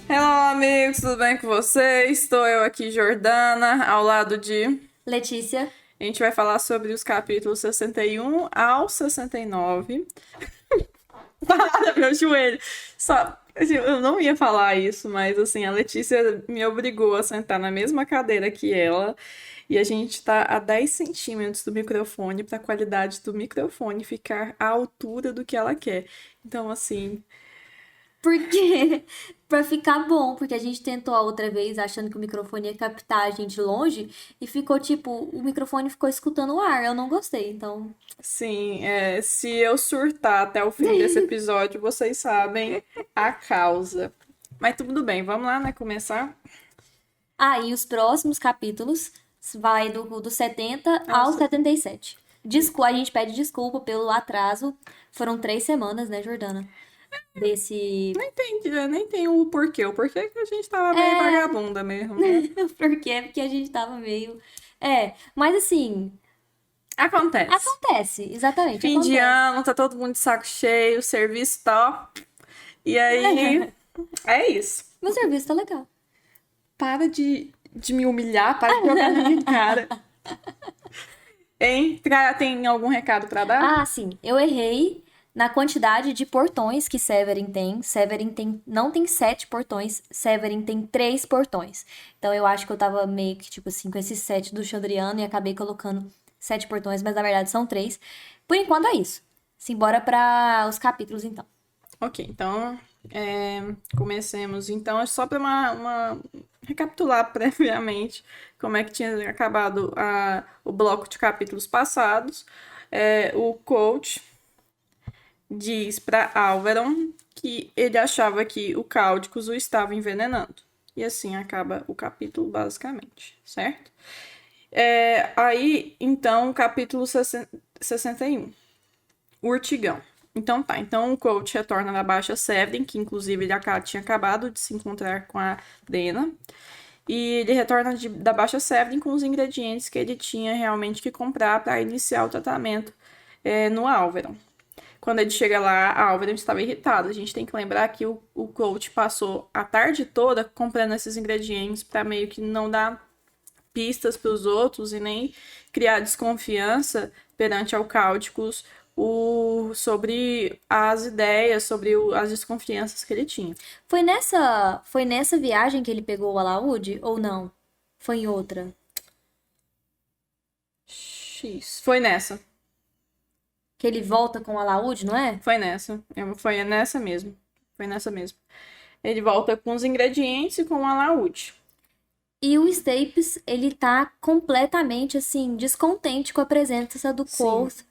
Hello, amigos, tudo bem com vocês? Estou eu aqui, Jordana, ao lado de... Letícia. A gente vai falar sobre os capítulos 61 ao 69. Para, meu joelho! Só... Eu não ia falar isso, mas assim, a Letícia me obrigou a sentar na mesma cadeira que ela e a gente tá a 10 centímetros do microfone para a qualidade do microfone ficar à altura do que ela quer. Então, assim, Porque pra ficar bom, porque a gente tentou a outra vez achando que o microfone ia captar a gente longe e ficou tipo, o microfone ficou escutando o ar, eu não gostei, então. sim, se eu surtar até o fim desse episódio, vocês sabem a causa. Mas tudo bem, vamos lá, né? Começar? E os próximos capítulos vai do 70 ao Nossa, 77. A gente pede desculpa pelo atraso. Foram 3 semanas, né, Jordana? Desse. nem tem, nem tem o porquê. O porquê é que a gente tava meio vagabunda mesmo, né? Por quê? Porque a gente tava meio. Mas assim, Acontece. acontece, exatamente, Fim de acontece. ano, tá todo mundo de saco cheio, o serviço tá. Ó. E aí, é isso. Meu serviço tá legal. Para de me humilhar, para de jogar na minha cara. Hein? Tem algum recado pra dar? Sim, eu errei na quantidade de portões que Severin tem. Não tem 7 portões, Severin tem 3 portões. Então eu acho que eu tava meio que, tipo assim, com esse 7 do Chandriano e acabei colocando 7 portões, mas na verdade são 3. Por enquanto é isso. Simbora para os capítulos, então. Ok, então comecemos. Então, é só para recapitular previamente como é que tinha acabado o bloco de capítulos passados. O coach diz para Alveron que ele achava que o Cáudicos o estava envenenando. E assim acaba o capítulo, basicamente, certo? Aí, então, capítulo 61. O Urtigão. Então tá, então o coach retorna da Baixa Severin, que inclusive ele tinha acabado de se encontrar com a Dena. E ele retorna da Baixa Severin com os ingredientes que ele tinha realmente que comprar para iniciar o tratamento no Alveron. Quando ele chega lá, a Alveron estava irritada. A gente tem que lembrar que o coach passou a tarde toda comprando esses ingredientes para meio que não dar pistas para os outros e nem criar desconfiança perante ao Cáudicos sobre as ideias, sobre as desconfianças que ele tinha. Foi nessa viagem que ele pegou o alaúde ou não? Foi em outra? X. Foi nessa. Que ele volta com o alaúde, não é? Foi nessa. Foi nessa mesmo. Foi nessa mesmo. Ele volta com os ingredientes e com o alaúde. E o Stapes, ele tá completamente, assim, descontente com a presença do Quoth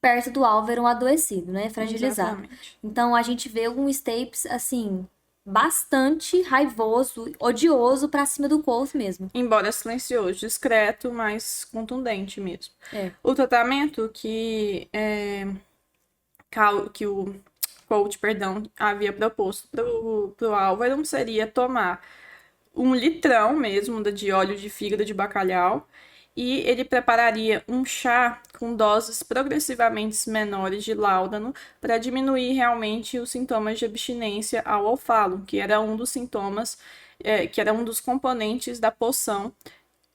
perto do Alveron adoecido, né? Fragilizado. Exatamente. Então a gente vê um Stapes, assim, bastante raivoso, odioso pra cima do Quoth mesmo. Embora silencioso, discreto, mas contundente mesmo. É. O tratamento que o coach, havia proposto pro Álvaro seria tomar 1 litrão mesmo de óleo de fígado de bacalhau e ele prepararia um chá com doses progressivamente menores de láudano para diminuir realmente os sintomas de abstinência ao alfalo, que era um dos sintomas, que era um dos componentes da poção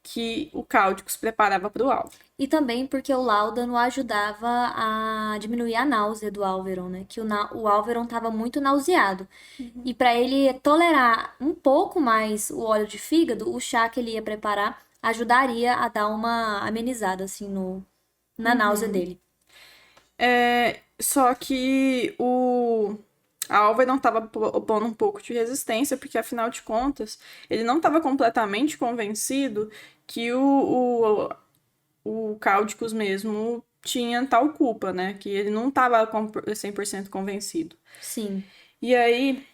que o Cáudicos preparava para o Álvaro. E também porque o láudano ajudava a diminuir a náusea do Alveron, né? Que o Alveron estava muito nauseado. E para ele tolerar um pouco mais o óleo de fígado, o chá que ele ia preparar ajudaria a dar uma amenizada, assim, na náusea dele. Só que a Álvaro estava opondo um pouco de resistência, porque afinal de contas, ele não estava completamente convencido que o Cáudicos mesmo tinha tal culpa, né? Que ele não estava 100% convencido. Sim. E aí,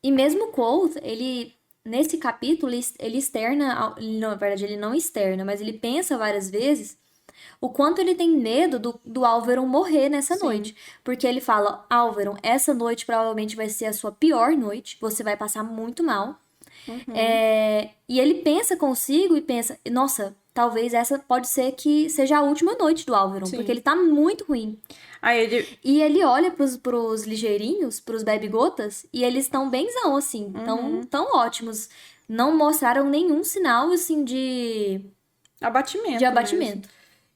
E mesmo o Quoth, ele, nesse capítulo, ele externa, na verdade, ele não externa, mas ele pensa várias vezes o quanto ele tem medo do Álvaron morrer nessa noite. Porque ele fala, Álvaron, essa noite provavelmente vai ser a sua pior noite, você vai passar muito mal. E ele pensa consigo e pensa, nossa, talvez essa pode ser que seja a última noite do Álvaron, porque ele tá muito ruim. Aí ele... E ele olha pros ligeirinhos, pros bebe-gotas, e eles estão benzão, assim, tão ótimos. Não mostraram nenhum sinal, assim, de abatimento. abatimento.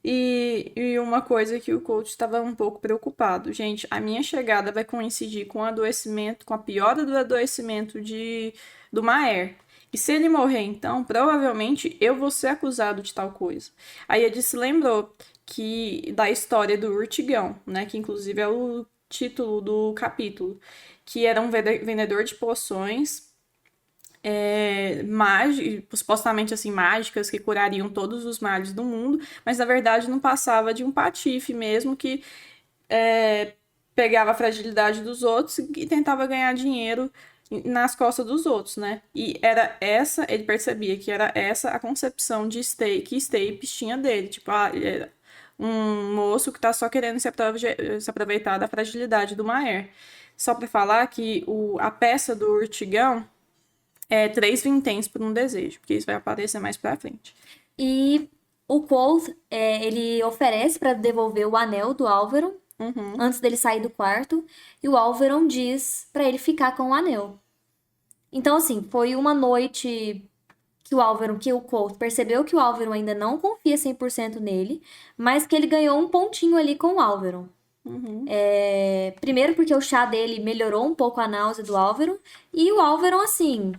E uma coisa que o coach estava um pouco preocupado. Gente, a minha chegada vai coincidir com o adoecimento, com a piora do adoecimento do Maer. E se ele morrer, então, provavelmente eu vou ser acusado de tal coisa. Aí ele se lembrou da história do Urtigão, né? Que inclusive é o título do capítulo. Que era um vendedor de poções supostamente assim, mágicas que curariam todos os males do mundo, mas na verdade não passava de um patife mesmo que pegava a fragilidade dos outros e tentava ganhar dinheiro nas costas dos outros, né? E ele percebia que era essa a concepção que Stapes tinha dele, tipo, ele era um moço que tá só querendo se aproveitar da fragilidade do Maer. Só para falar que a peça do Urtigão é 3 vinténs por um desejo, porque isso vai aparecer mais pra frente. E o Quoth, ele oferece pra devolver o anel do Álvaron, antes dele sair do quarto, e o Álvaron diz pra ele ficar com o anel. Então, assim, foi uma noite que o Quoth percebeu que o Álvaron ainda não confia 100% nele, mas que ele ganhou um pontinho ali com o Álvaron. Primeiro porque o chá dele melhorou um pouco a náusea do Álvaron, e o Álvaron, assim...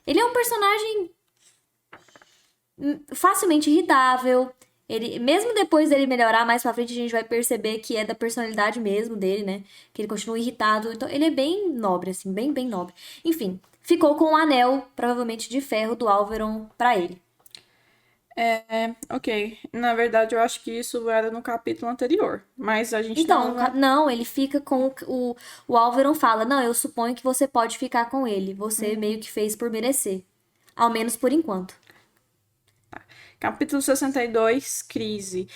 Ele é um personagem facilmente irritável. Mesmo depois dele melhorar, mais pra frente a gente vai perceber que é da personalidade mesmo dele, né? Que ele continua irritado. Então, ele é bem nobre, assim, bem, bem nobre. Enfim, ficou com o anel, provavelmente de ferro, do Álvaron pra ele. Ok. Na verdade, eu acho que isso era no capítulo anterior. Mas a gente Então, não, ele fica com o Álvaron fala, não, eu suponho que você pode ficar com ele. Você meio que fez por merecer. Ao menos por enquanto. Capítulo 62, crise.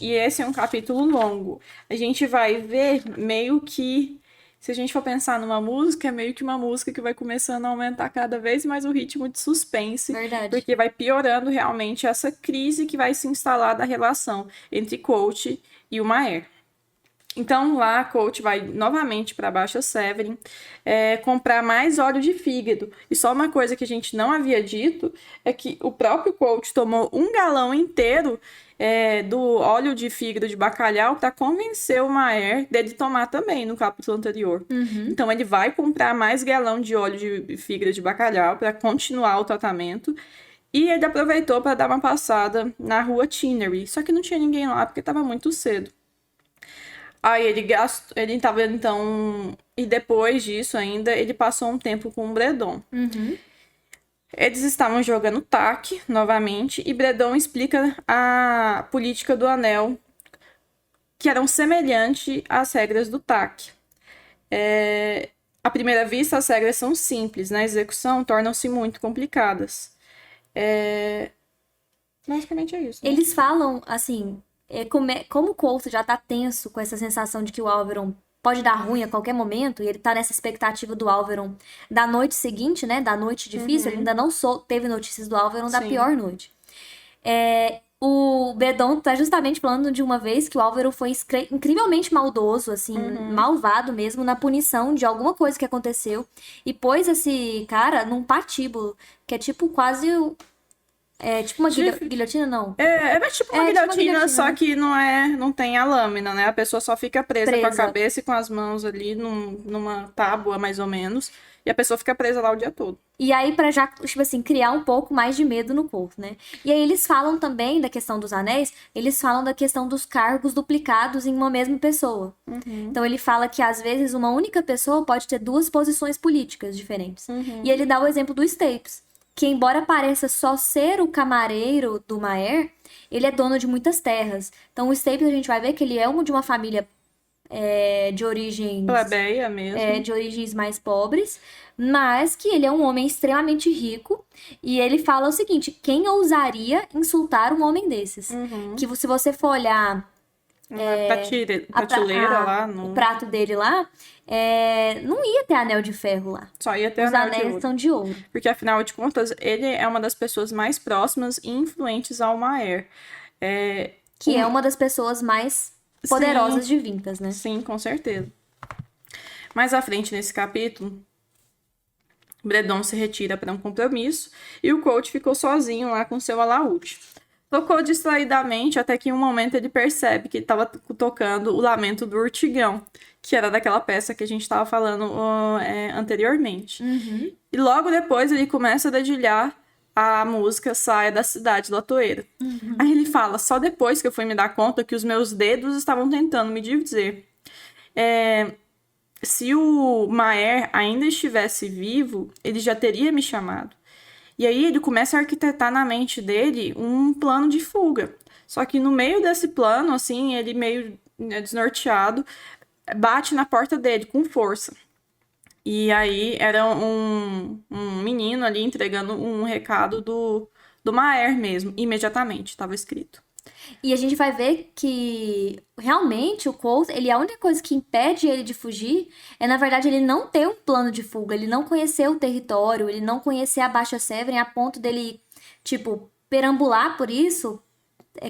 E esse é um capítulo longo. A gente vai ver meio que, se a gente for pensar numa música, é meio que uma música que vai começando a aumentar cada vez mais o ritmo de suspense. Verdade. Porque vai piorando realmente essa crise que vai se instalar da relação entre Coach e o Maer. Então lá, Coach vai novamente para Baixa Severin comprar mais óleo de fígado. E só uma coisa que a gente não havia dito é que o próprio Coach tomou 1 galão inteiro do óleo de fígado de bacalhau para convencer o Maer dele tomar também no capítulo anterior. Então ele vai comprar mais galão de óleo de fígado de bacalhau para continuar o tratamento. E ele aproveitou para dar uma passada na rua Tinnery. Só que não tinha ninguém lá porque estava muito cedo. Aí ele tava, então... E depois disso ainda, ele passou um tempo com o Bredon. Eles estavam jogando TAC novamente, e Bredon explica a política do anel, que eram semelhantes às regras do TAC. À primeira vista, as regras são simples, na execução tornam-se muito complicadas. Basicamente é isso. Né? Eles falam, assim... como o Coulter já tá tenso com essa sensação de que o Álvaron pode dar ruim a qualquer momento, e ele tá nessa expectativa do Álvaron da noite seguinte, né? Da noite difícil, ele ainda não teve notícias do Álvaron da pior noite. O Bredon tá justamente falando de uma vez que o Álvaron foi incrivelmente maldoso, assim, malvado mesmo, na punição de alguma coisa que aconteceu, e pôs esse cara num patíbulo, que é tipo quase... tipo uma guilhotina, não? É tipo uma guilhotina, só né? que não tem a lâmina, né? A pessoa só fica presa com a cabeça e com as mãos ali numa tábua, mais ou menos. E a pessoa fica presa lá o dia todo. E aí, pra já, tipo assim, criar um pouco mais de medo no corpo, né? E aí eles falam também da questão dos anéis, eles falam da questão dos cargos duplicados em uma mesma pessoa. Então ele fala que às vezes uma única pessoa pode ter 2 posições políticas diferentes. E ele dá o exemplo do Stapes, que embora pareça só ser o camareiro do Maer, ele é dono de muitas terras. Então o Staples a gente vai ver que ele é de uma família de origens Plebeia mesmo. de origens mais pobres, mas que ele é um homem extremamente rico e ele fala o seguinte: quem ousaria insultar um homem desses? Que se você for olhar Prateleira lá, o prato dele lá, não ia ter anel de ferro lá. só ia ter Os anel de anéis ouro. são de ouro. Porque, afinal de contas, ele é uma das pessoas mais próximas e influentes ao Maer. Que é uma das pessoas mais poderosas de Vincas, né? Sim, com certeza. Mais à frente, nesse capítulo, Bredon se retira para um compromisso e o coach ficou sozinho lá com seu alaúde. Tocou distraidamente até que em um momento ele percebe que estava tocando o Lamento do Urtigão, que era daquela peça que a gente estava falando anteriormente. E logo depois ele começa a dedilhar a música Saia da Cidade Latoeira. Aí ele fala, só depois que eu fui me dar conta que os meus dedos estavam tentando me dizer. Se o Maer ainda estivesse vivo, ele já teria me chamado. E aí ele começa a arquitetar na mente dele um plano de fuga. Só que no meio desse plano, assim, ele meio desnorteado, bate na porta dele com força. E aí era um menino ali entregando um recado do Maer mesmo, imediatamente, estava escrito. E a gente vai ver que realmente o Colt, a única coisa que impede ele de fugir é, na verdade, ele não ter um plano de fuga, ele não conhecer o território, ele não conhecer a Baixa Severin a ponto dele, tipo, perambular por isso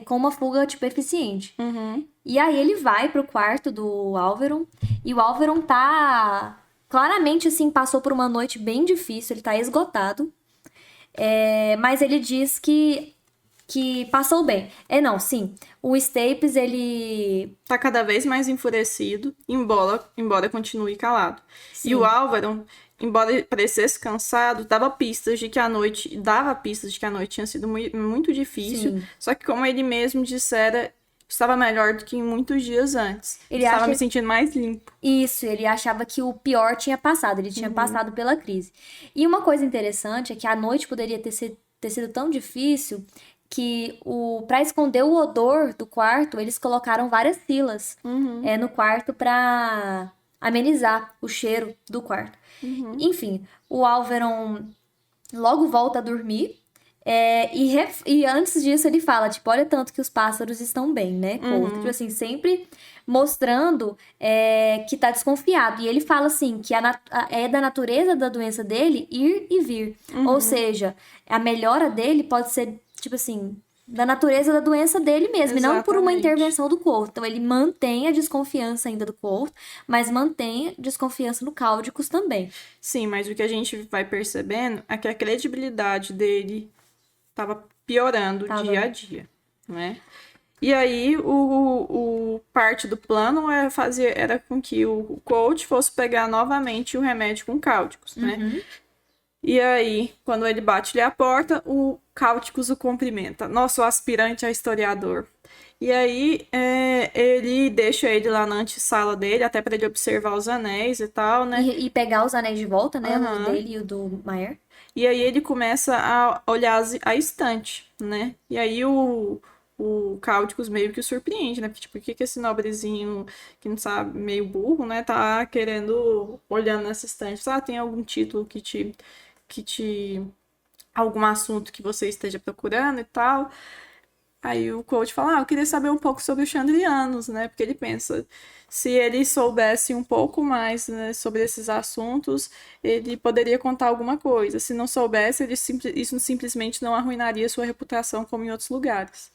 com uma fuga, tipo, eficiente. E aí ele vai pro quarto do Alveron e o Alveron tá claramente, assim, passou por uma noite bem difícil, ele tá esgotado. Mas ele diz que passou bem. Não, sim. O Stapes, ele Tá cada vez mais enfurecido, embora continue calado. Sim. E o Álvaro, embora ele parecesse cansado, dava pistas de que a noite tinha sido muito difícil. Sim. Só que, como ele mesmo dissera, estava melhor do que em muitos dias antes. Ele Estava acha- me sentindo mais limpo. Isso, ele achava que o pior tinha passado, ele tinha passado pela crise. E uma coisa interessante é que a noite poderia ter sido tão difícil que para esconder o odor do quarto, eles colocaram várias filas no quarto para amenizar o cheiro do quarto. Enfim, o Alveron logo volta a dormir. E antes disso ele fala, tipo, olha tanto que os pássaros estão bem, né? Tipo assim, sempre mostrando que tá desconfiado. E ele fala assim, que é da natureza da doença dele ir e vir. Ou seja, a melhora dele pode ser, tipo assim, da natureza da doença dele mesmo, e não por uma Exatamente. intervenção do Quoth. Então ele mantém a desconfiança ainda do Quoth, mas mantém a desconfiança no Cáudicos também. Sim, mas o que a gente vai percebendo é que a credibilidade dele estava piorando dia a dia, né? E aí, o parte do plano era com que o coach fosse pegar novamente o remédio com cáuticos, né? E aí, quando ele bate-lhe a porta, o Cáuticos o cumprimenta. Nosso aspirante a historiador. E aí, ele deixa ele lá na antessala dele, até para ele observar os anéis e tal, né? E pegar os anéis de volta, né? O dele e o do Maer. E aí ele começa a olhar a estante, né? E aí o Cáuticos meio que o surpreende, né? Porque, tipo, por que esse nobrezinho que não sabe, meio burro, né? Tá querendo, olhando nessa estante. Tem algum título que te... algum assunto que você esteja procurando e tal. Aí o coach fala, eu queria saber um pouco sobre os Chandrianos, né? Porque ele pensa, se ele soubesse um pouco mais, né, sobre esses assuntos, ele poderia contar alguma coisa. Se não soubesse, isso simplesmente não arruinaria sua reputação como em outros lugares.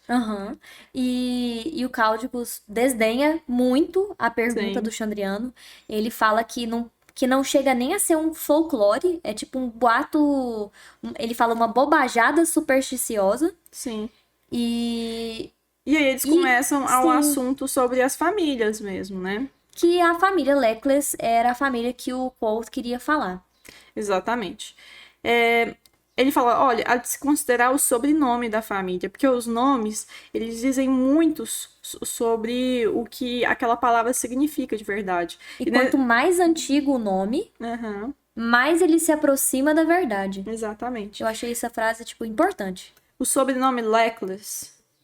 E o Cáudicos desdenha muito a pergunta Sim. do Chandriano. Ele fala que não chega nem a ser um folclore, é tipo um boato. Ele fala uma bobajada supersticiosa. Sim. E aí eles começam ao sim. assunto sobre as famílias mesmo, né? Que a família Leclerc era a família que o Quoth queria falar. Exatamente. Ele fala, olha, há de se considerar o sobrenome da família, porque os nomes, eles dizem muito sobre o que aquela palavra significa de verdade. E quanto mais antigo o nome, mais ele se aproxima da verdade. Exatamente. Eu achei essa frase, tipo, importante. O sobrenome Leclerc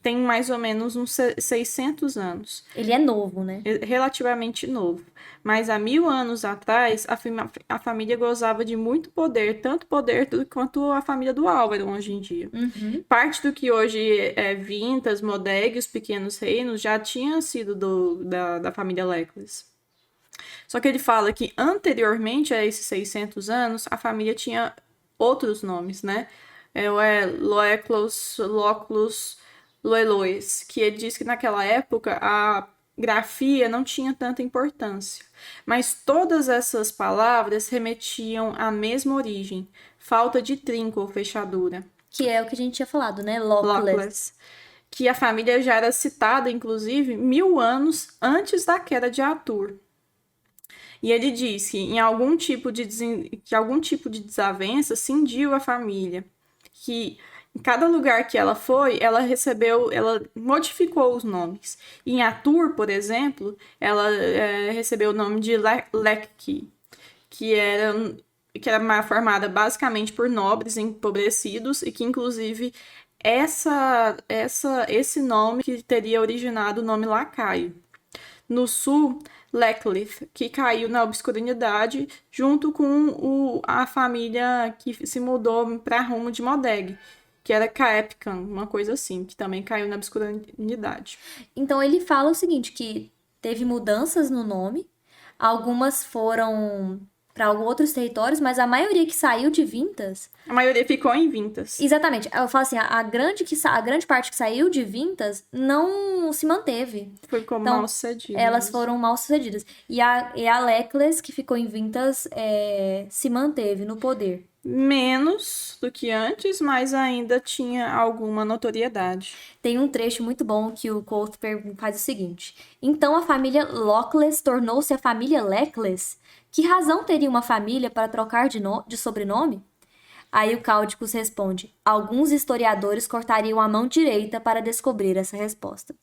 tem mais ou menos uns 600 anos. Ele é novo, né? Relativamente novo. Mas há 1000 anos atrás, a família gozava de muito poder, tanto poder quanto a família do Álvaro hoje em dia. Parte do que hoje é Vintas, Modeg, os pequenos reinos, já tinha sido da família Leclerc. Só que ele fala que anteriormente a esses 600 anos, a família tinha outros nomes, né? Loeclos, Loclus, Loeloes, que ele diz que naquela época a grafia não tinha tanta importância. Mas todas essas palavras remetiam à mesma origem, falta de trinco ou fechadura. Que é o que a gente tinha falado, né? Lockless. Que a família já era citada, inclusive, 1000 anos antes da queda de Atur. E ele diz que em algum tipo de desavença cindiu a família, que em cada lugar que ela foi, ela modificou os nomes. Em Atur, por exemplo, ela recebeu o nome de Lekki, que era formada basicamente por nobres empobrecidos e que, inclusive, esse nome que teria originado o nome lacaio. No sul, Lechlith, que caiu na obscuridade junto com a família que se mudou para rumo de Modeg, que era Caepcan, uma coisa assim, que também caiu na obscuridade. Então ele fala o seguinte, que teve mudanças no nome, algumas foram para outros territórios, mas a maioria que saiu de Vintas... A maioria ficou em Vintas. Exatamente. Eu falo assim, a grande parte que saiu de Vintas não se manteve. Foi como então, mal sucedidas. Elas foram mal sucedidas. E a Lechless, que ficou em Vintas, se manteve no poder. Menos do que antes, mas ainda tinha alguma notoriedade. Tem um trecho muito bom que o Colt faz o seguinte. Então a família Lockless tornou-se a família Lechless? Que razão teria uma família para trocar de sobrenome? Aí o Cáudicos responde: alguns historiadores cortariam a mão direita para descobrir essa resposta.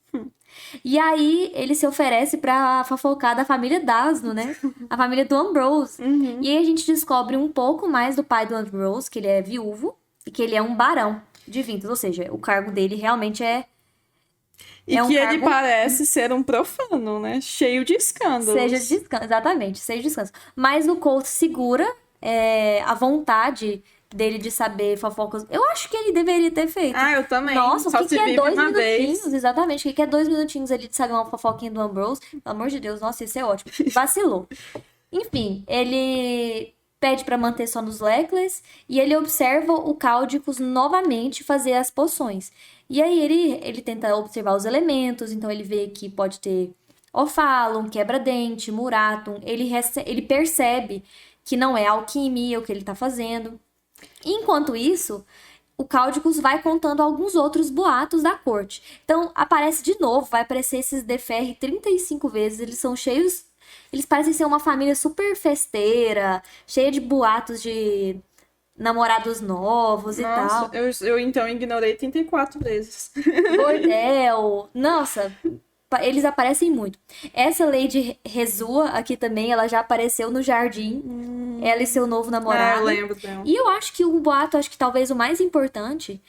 E aí ele se oferece para fofocar da família Dasno, né? A família do Ambrose. E aí a gente descobre um pouco mais do pai do Ambrose, que ele é viúvo e que ele é um barão de Vintas, ou seja, o cargo dele realmente é... E que ele parece ser um profano, né? Cheio de escândalos. Exatamente, cheio de escândalos. Mas o Colt segura a vontade dele de saber fofocas. Eu acho que ele deveria ter feito. Ah, eu também. Nossa, só o que é 2 minutinhos? Vez. Exatamente. O que é 2 minutinhos ali de saber uma fofoquinha do Ambrose? Pelo amor de Deus, nossa, isso é ótimo. Vacilou. Enfim, ele pede pra manter só nos Lechless e ele observa o Cáudicos novamente fazer as poções. E aí ele tenta observar os elementos, então ele vê que pode ter Ophalum, Quebra-Dente, Muratum. Ele percebe que não é alquimia o que ele tá fazendo. Enquanto isso, o Cáudicos vai contando alguns outros boatos da corte. Então, aparece de novo, vai aparecer esses DeFerre 35 vezes, eles são cheios... Eles parecem ser uma família super festeira, cheia de boatos de namorados novos e tal. Eu então ignorei 34 vezes. Bordel. Nossa, eles aparecem muito. Essa Lady Rezua aqui também, ela já apareceu no jardim. Ela e seu novo namorado. Eu lembro dela. E eu acho que o boato, acho que talvez o mais importante,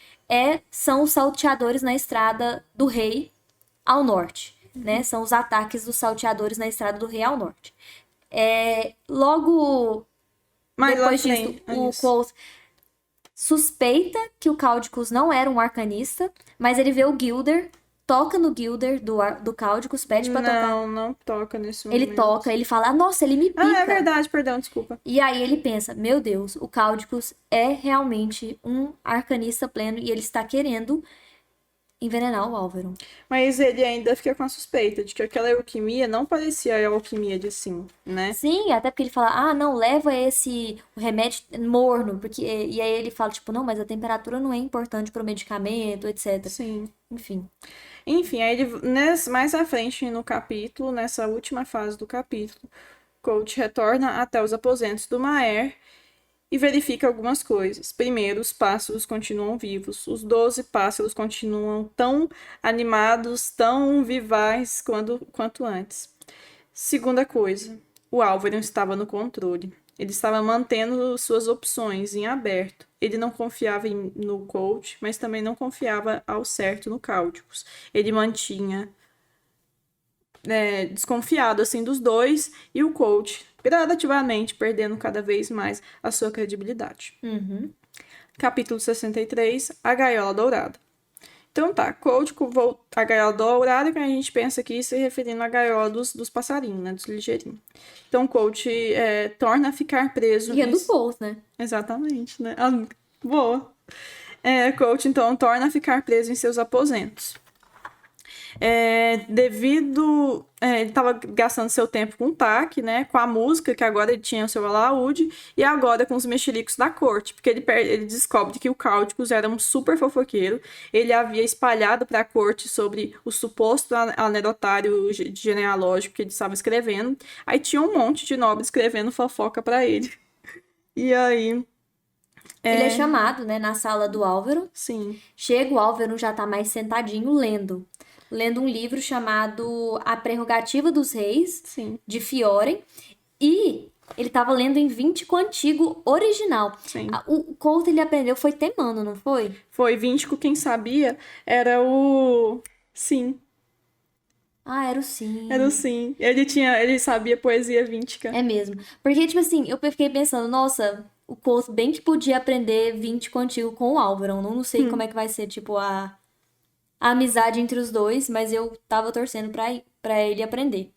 são os salteadores na estrada do rei ao norte. Né? São os ataques dos salteadores na estrada do rei ao norte. Logo depois disso, o Colt suspeita que o Cáudicos não era um arcanista, mas ele vê o Gilder, toca no Gilder do Cáudicos, pede pra tocar. Não toca nesse momento. Ele toca, ele fala, nossa, ele me pica. Ah, é verdade, perdão, desculpa. E aí ele pensa, meu Deus, o Cáudicos é realmente um arcanista pleno e ele está querendo envenenar o Álvaro. Mas ele ainda fica com a suspeita de que aquela alquimia não parecia a alquimia de Sim, né? Sim, até porque ele fala, não, leva o remédio morno, porque... E aí ele fala, tipo, não, mas a temperatura não é importante pro medicamento, etc. Sim. Enfim, aí ele, mais à frente no capítulo, nessa última fase do capítulo, Colt retorna até os aposentos do Maer e verifica algumas coisas. Primeiro, os pássaros continuam vivos. Os 12 pássaros continuam tão animados, tão vivais quanto antes. Segunda coisa, o Álvaro estava no controle. Ele estava mantendo suas opções em aberto. Ele não confiava no coach, mas também não confiava ao certo no Cáudicos. Ele mantinha desconfiado assim dos dois e o coach gradativamente perdendo cada vez mais a sua credibilidade. Capítulo 63, a gaiola dourada. Então tá, coach a gaiola dourada, que a gente pensa aqui se referindo à gaiola dos passarinhos, né, dos ligeirinhos. Então coach torna a ficar preso... E é do Paul, né? Exatamente, né? Boa. Coach, então, torna a ficar preso em seus aposentos. Ele estava gastando seu tempo com o TAC, né, com a música, que agora ele tinha o seu alaúde, e agora com os mexericos da corte, porque ele descobre que o Cáudicos era um super fofoqueiro, ele havia espalhado para a corte sobre o suposto anedotário genealógico que ele estava escrevendo, aí tinha um monte de nobres escrevendo fofoca para ele. E aí... Ele é chamado, né, na sala do Álvaro. Sim. Chega, o Álvaro já tá mais sentadinho lendo um livro chamado A Prerrogativa dos Reis, Sim. de Fiore, e ele tava lendo em Víntico antigo original. Sim. O Couto ele aprendeu foi temando, não foi? Foi. Víntico, quem sabia, era o... Sim. Ah, era o Sim. Era o Sim. Ele sabia poesia víntica. É mesmo. Porque, tipo assim, eu fiquei pensando, nossa, o Couto bem que podia aprender Víntico antigo com o Álvaro. Eu não sei como é que vai ser, tipo, a amizade entre os dois, mas eu tava torcendo pra ele aprender.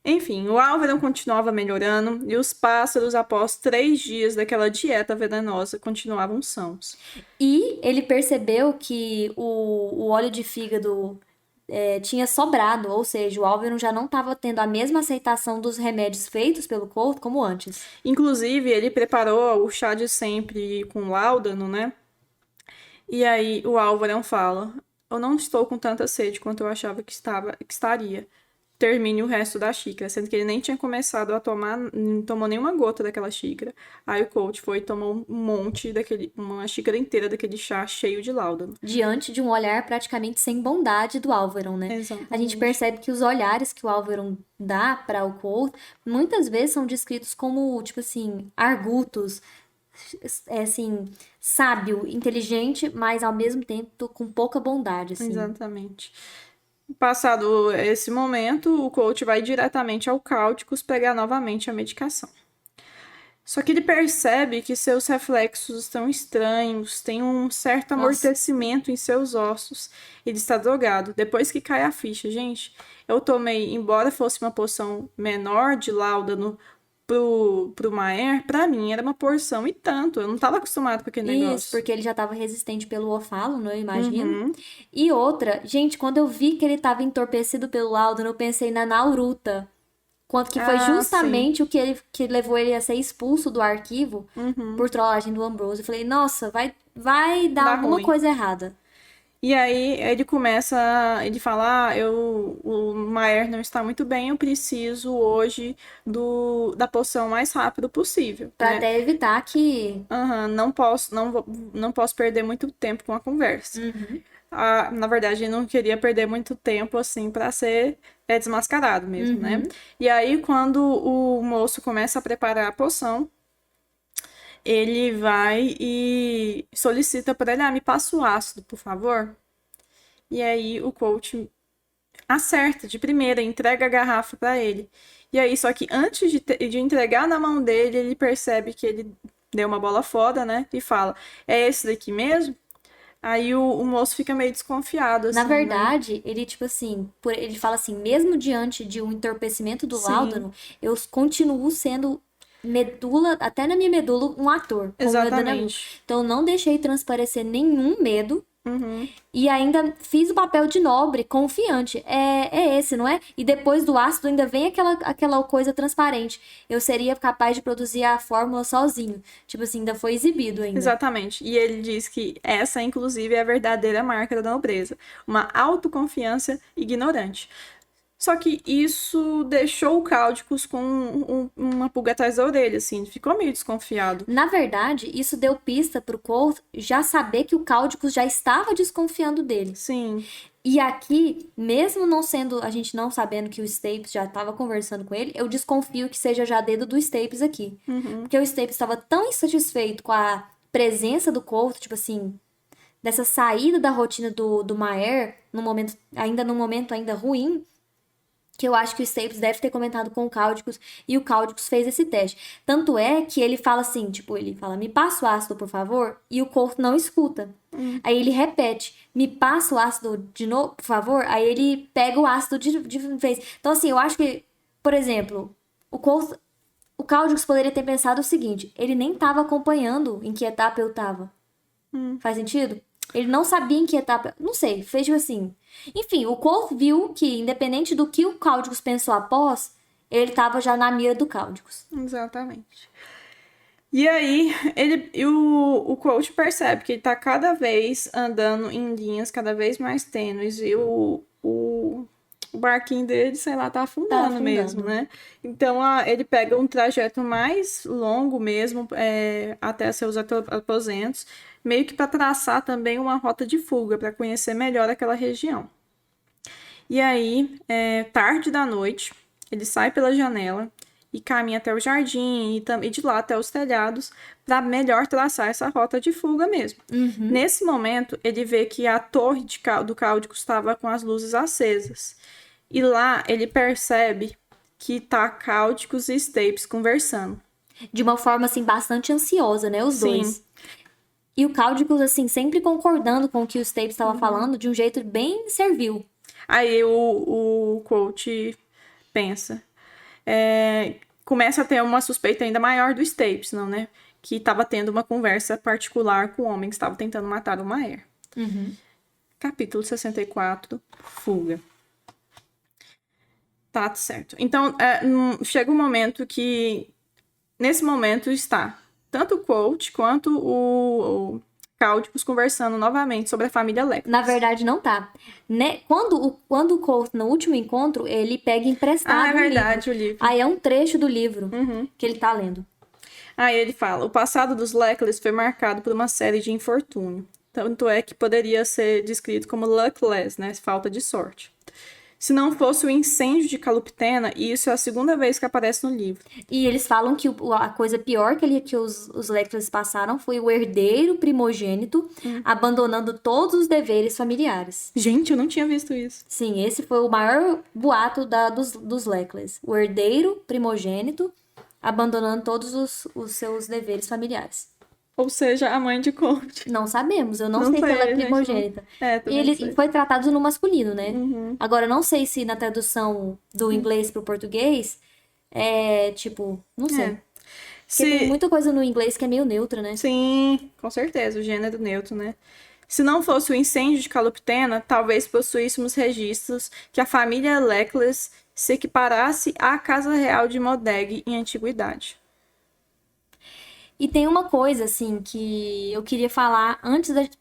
Enfim, o Álvaro continuava melhorando e os pássaros, após 3 dias daquela dieta venenosa, continuavam sãos. E ele percebeu que o óleo de fígado tinha sobrado, ou seja, o Álvaro já não estava tendo a mesma aceitação dos remédios feitos pelo Couto como antes. Inclusive, ele preparou o chá de sempre com láudano, né? E aí o Álvaro fala: eu não estou com tanta sede quanto eu achava que estaria. Termine o resto da xícara, sendo que ele nem tinha começado a tomar, não tomou nenhuma gota daquela xícara. Aí o coach foi e tomou uma xícara inteira daquele chá cheio de láudano. Diante de um olhar praticamente sem bondade do Álvaro, né? Exatamente. A gente percebe que os olhares que o Álvaro dá para o Couto, muitas vezes são descritos como, tipo assim, argutos, assim, sábio, inteligente, mas ao mesmo tempo com pouca bondade, assim. Exatamente. Passado esse momento, o coach vai diretamente ao Cáudicos pegar novamente a medicação. Só que ele percebe que seus reflexos estão estranhos, tem um certo amortecimento em seus ossos. Ele está drogado. Depois que cai a ficha, gente, eu tomei, embora fosse uma poção menor de láudano pro Maer, pra mim era uma porção e tanto. Eu não tava acostumado com aquele negócio. Isso, porque ele já tava resistente pelo ofalo, né? Eu imagino. E outra, gente, quando eu vi que ele tava entorpecido pelo láudano, eu pensei na Nauruta. Quanto que foi justamente o que levou ele a ser expulso do arquivo por trollagem do Ambrose. Eu falei, nossa, vai dar alguma ruim. coisa errada. E aí ele fala, o Maer não está muito bem, eu preciso hoje da poção mais rápido possível. Pra né? até evitar que... Não posso perder muito tempo com a conversa. Na verdade, ele não queria perder muito tempo, assim, pra ser desmascarado mesmo, né? E aí, quando o moço começa a preparar a poção, ele vai e solicita para ele, me passa o ácido, por favor. E aí o coach acerta de primeira, entrega a garrafa para ele. E aí, só que antes de entregar na mão dele, ele percebe que ele deu uma bola fora, né? E fala, é esse daqui mesmo? Aí o moço fica meio desconfiado, assim, Na verdade, ele, tipo assim, ele fala assim, mesmo diante de um entorpecimento do láudano, eu continuo sendo medula, até na minha medula, um ator. Exatamente. Então, eu não deixei transparecer nenhum medo. E ainda fiz o papel de nobre, confiante. É esse, não é? E depois do ácido ainda vem aquela coisa transparente. Eu seria capaz de produzir a fórmula sozinho. Tipo assim, ainda foi exibido ainda. Exatamente. E ele diz que essa, inclusive, é a verdadeira marca da nobreza. Uma autoconfiança ignorante. Só que isso deixou o Cáudicos com uma pulga atrás da orelha, assim, ficou meio desconfiado. Na verdade, isso deu pista pro Couto já saber que o Cáudicos já estava desconfiando dele. Sim. E aqui, mesmo não sendo, a gente não sabendo que o Stapes já estava conversando com ele, eu desconfio que seja já dedo do Stapes aqui. Porque o Stapes estava tão insatisfeito com a presença do Colt, tipo assim, dessa saída da rotina do Maher, num momento ainda ruim, que eu acho que o Staples deve ter comentado com o Cáudicos e o Cáudicos fez esse teste. Tanto é que ele fala assim, tipo, ele fala, me passa o ácido, por favor, e o Colt não escuta. Aí ele repete, me passa o ácido de novo, por favor, aí ele pega o ácido de vez. Então, assim, eu acho que, por exemplo, o Cáudicos poderia ter pensado o seguinte, ele nem tava acompanhando em que etapa eu tava. Faz sentido? Ele não sabia em que etapa. Não sei, fez tipo assim. Enfim, o Colt viu que, independente do que o Cáudicos pensou após, ele tava já na mira do Cáudicos. Exatamente. E aí, o coach percebe que ele tá cada vez andando em linhas cada vez mais tênues e o barquinho dele, sei lá, tá afundando mesmo, né? Então, ele pega um trajeto mais longo mesmo, até seus aposentos, meio que para traçar também uma rota de fuga, para conhecer melhor aquela região. E aí, tarde da noite, ele sai pela janela e caminha até o jardim e de lá até os telhados para melhor traçar essa rota de fuga mesmo. Nesse momento, ele vê que a torre do Cáudicos estava com as luzes acesas. E lá ele percebe que tá Cáudicos e Stapes conversando. De uma forma, assim, bastante ansiosa, né? Os dois. E o Cáudicos, assim, sempre concordando com o que o Stapes estava falando de um jeito bem servil. Aí o coach pensa. Começa a ter uma suspeita ainda maior do Stapes, não, né? Que estava tendo uma conversa particular com o homem que estava tentando matar o Maher. Capítulo 64, Fuga. Tá certo. Então, chega um momento que, nesse momento, está tanto o coach quanto o Cáudicos conversando novamente sobre a família Leclerc. Na verdade, não tá. Né? Quando o Colt, no último encontro, ele pega emprestado é verdade, o livro. Aí é um trecho do livro que ele tá lendo. Aí ele fala, o passado dos Leclerc foi marcado por uma série de infortúnio. Tanto é que poderia ser descrito como luckless, né? Falta de sorte. Se não fosse o incêndio de Caluptena, e isso é a segunda vez que aparece no livro. E eles falam que a coisa pior que os Leclerc passaram foi o herdeiro primogênito abandonando todos os deveres familiares. Gente, eu não tinha visto isso. Sim, esse foi o maior boato dos Leclerc. O herdeiro primogênito abandonando todos os seus deveres familiares. Ou seja, a mãe de Colt. Não sabemos, eu não sei se ela é primogênita. E ele foi tratado no masculino, né? Agora, eu não sei se na tradução do inglês pro português tipo, não sei. Porque tem muita coisa no inglês que é meio neutra, né? Sim, com certeza, o gênero neutro, né? Se não fosse o incêndio de Caluptena, talvez possuíssemos registros que a família Leclerc se equiparasse à Casa Real de Modègue em antiguidade. E tem uma coisa, assim, que eu queria falar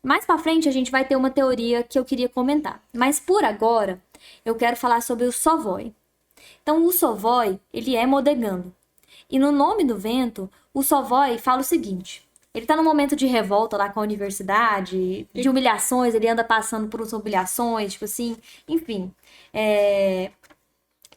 mais pra frente a gente vai ter uma teoria que eu queria comentar. Mas por agora, eu quero falar sobre o Savoy. Então, o Savoy, ele é modegando. E no Nome do Vento, o Savoy fala o seguinte. Ele tá num momento de revolta lá com a universidade, de humilhações, ele anda passando por humilhações, tipo assim, enfim.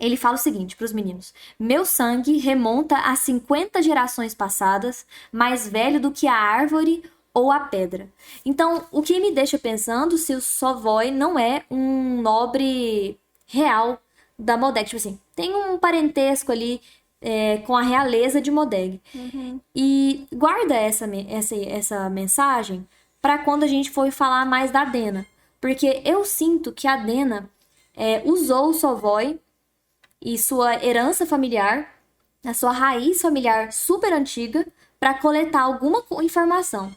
Ele fala o seguinte para os meninos: meu sangue remonta a 50 gerações passadas, mais velho do que a árvore ou a pedra. Então, o que me deixa pensando se o Savoy não é um nobre real da Modègue. Tipo assim, tem um parentesco ali com a realeza de Modègue. E guarda essa mensagem para quando a gente for falar mais da Dena. Porque eu sinto que a Dena usou o Savoy e sua herança familiar, a sua raiz familiar super antiga, para coletar alguma informação.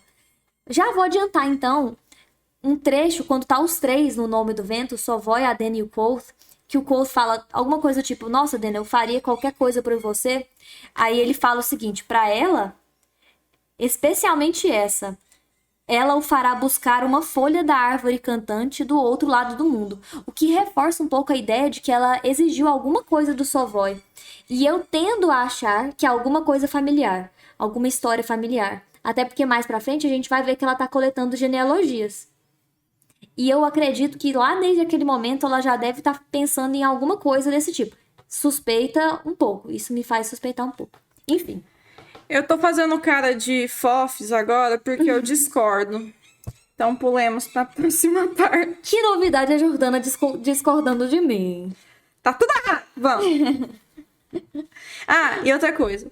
Já vou adiantar, então, um trecho, quando tá os três no Nome do Vento, o Savoy, a Dena e o Colt, que o Colt fala alguma coisa tipo, nossa, Dena, eu faria qualquer coisa por você. Aí ele fala o seguinte, para ela, especialmente ela o fará buscar uma folha da árvore cantante do outro lado do mundo. O que reforça um pouco a ideia de que ela exigiu alguma coisa do Savoy. E eu tendo a achar que é alguma coisa familiar, alguma história familiar. Até porque mais pra frente a gente vai ver que ela tá coletando genealogias. E eu acredito que lá desde aquele momento ela já deve estar pensando em alguma coisa desse tipo. Suspeita um pouco. Isso me faz suspeitar um pouco. Enfim. Eu tô fazendo cara de fofes agora porque eu discordo. Então pulemos pra próxima parte. Que novidade a Jordana discordando de mim. Tá tudo errado. Vamos. Ah, e outra coisa.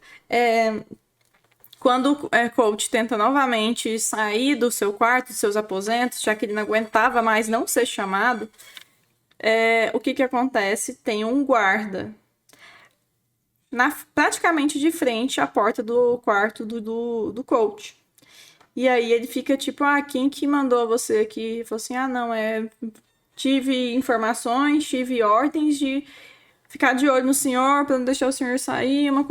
Quando o coach tenta novamente sair do seu quarto, dos seus aposentos, já que ele não aguentava mais não ser chamado, o que acontece? Tem um guarda praticamente de frente à porta do quarto do coach. E aí ele fica tipo, quem que mandou você aqui? Ele falou assim, não, tive informações, tive ordens de ficar de olho no senhor pra não deixar o senhor sair, uma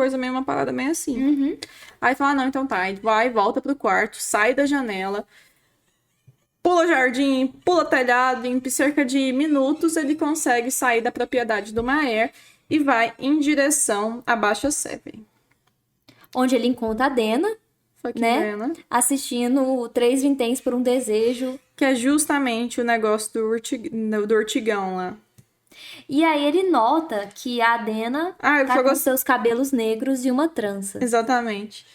parada meio assim. Uhum. Aí fala, não, então tá. Aí vai, volta pro quarto, sai da janela, pula jardim, pula telhado, em cerca de minutos ele consegue sair da propriedade do Maer e vai em direção à Baixa Seven. Onde ele encontra a Dena, né? Dena, assistindo Três Vinténs por um Desejo. que é justamente o negócio do urtigão lá. E aí ele nota que a Dena tá com seus cabelos negros e uma trança. Exatamente.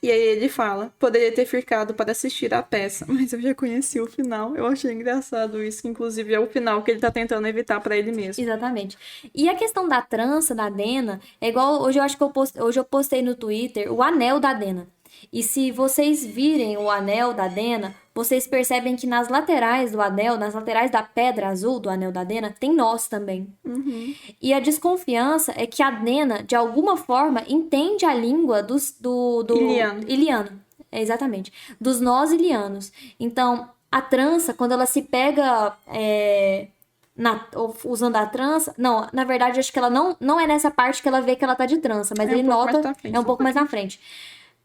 E aí ele fala, poderia ter ficado para assistir a peça, mas eu já conheci o final. Eu achei engraçado isso, que inclusive é o final que ele tá tentando evitar para ele mesmo. Exatamente. E a questão da trança da Dena, é igual, hoje eu postei no Twitter o anel da Dena. E se vocês virem o anel da Dena, vocês percebem que nas laterais do anel, nas laterais da pedra azul do anel da Dena, tem nós também. Uhum. E a desconfiança é que a Dena, de alguma forma, entende a língua do Iliano. Exatamente. Dos nós ilianos. Então, a trança, quando ela se pega usando a trança... Não, na verdade, acho que ela não é nessa parte que ela vê que ela tá de trança, mas ele nota... É um pouco mais na frente.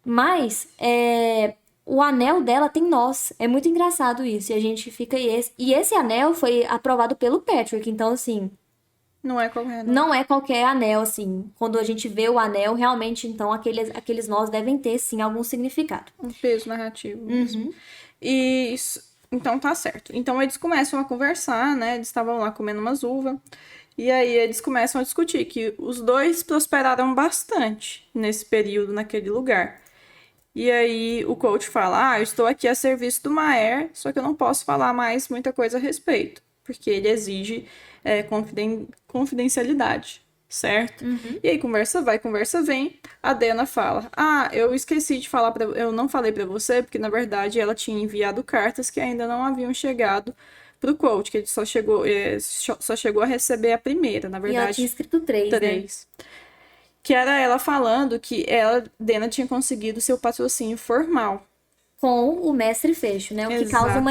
Mas, o anel dela tem nós. É muito engraçado isso. E a gente fica... E esse anel foi aprovado pelo Patrick. Então, assim... Não é qualquer anel. Não é qualquer anel, assim. Quando a gente vê o anel, realmente, então, aqueles nós devem ter, sim, algum significado. Um peso narrativo mesmo. Uhum. E isso... Então, tá certo. Então, eles começam a conversar, né? Eles estavam lá comendo umas uvas. E aí, eles começam a discutir que os dois prosperaram bastante nesse período, naquele lugar. E aí o coach fala, eu estou aqui a serviço do Maer, só que eu não posso falar mais muita coisa a respeito, porque ele exige confidencialidade, certo? Uhum. E aí conversa vai, conversa vem, a Dena fala, eu esqueci de falar, eu não falei pra você, porque na verdade ela tinha enviado cartas que ainda não haviam chegado pro coach, que ele só chegou a receber a primeira, na verdade. E ela tinha escrito 3, né? Que era ela falando que Dena tinha conseguido seu patrocínio formal. Com o Mestre Fecho, né? O que causa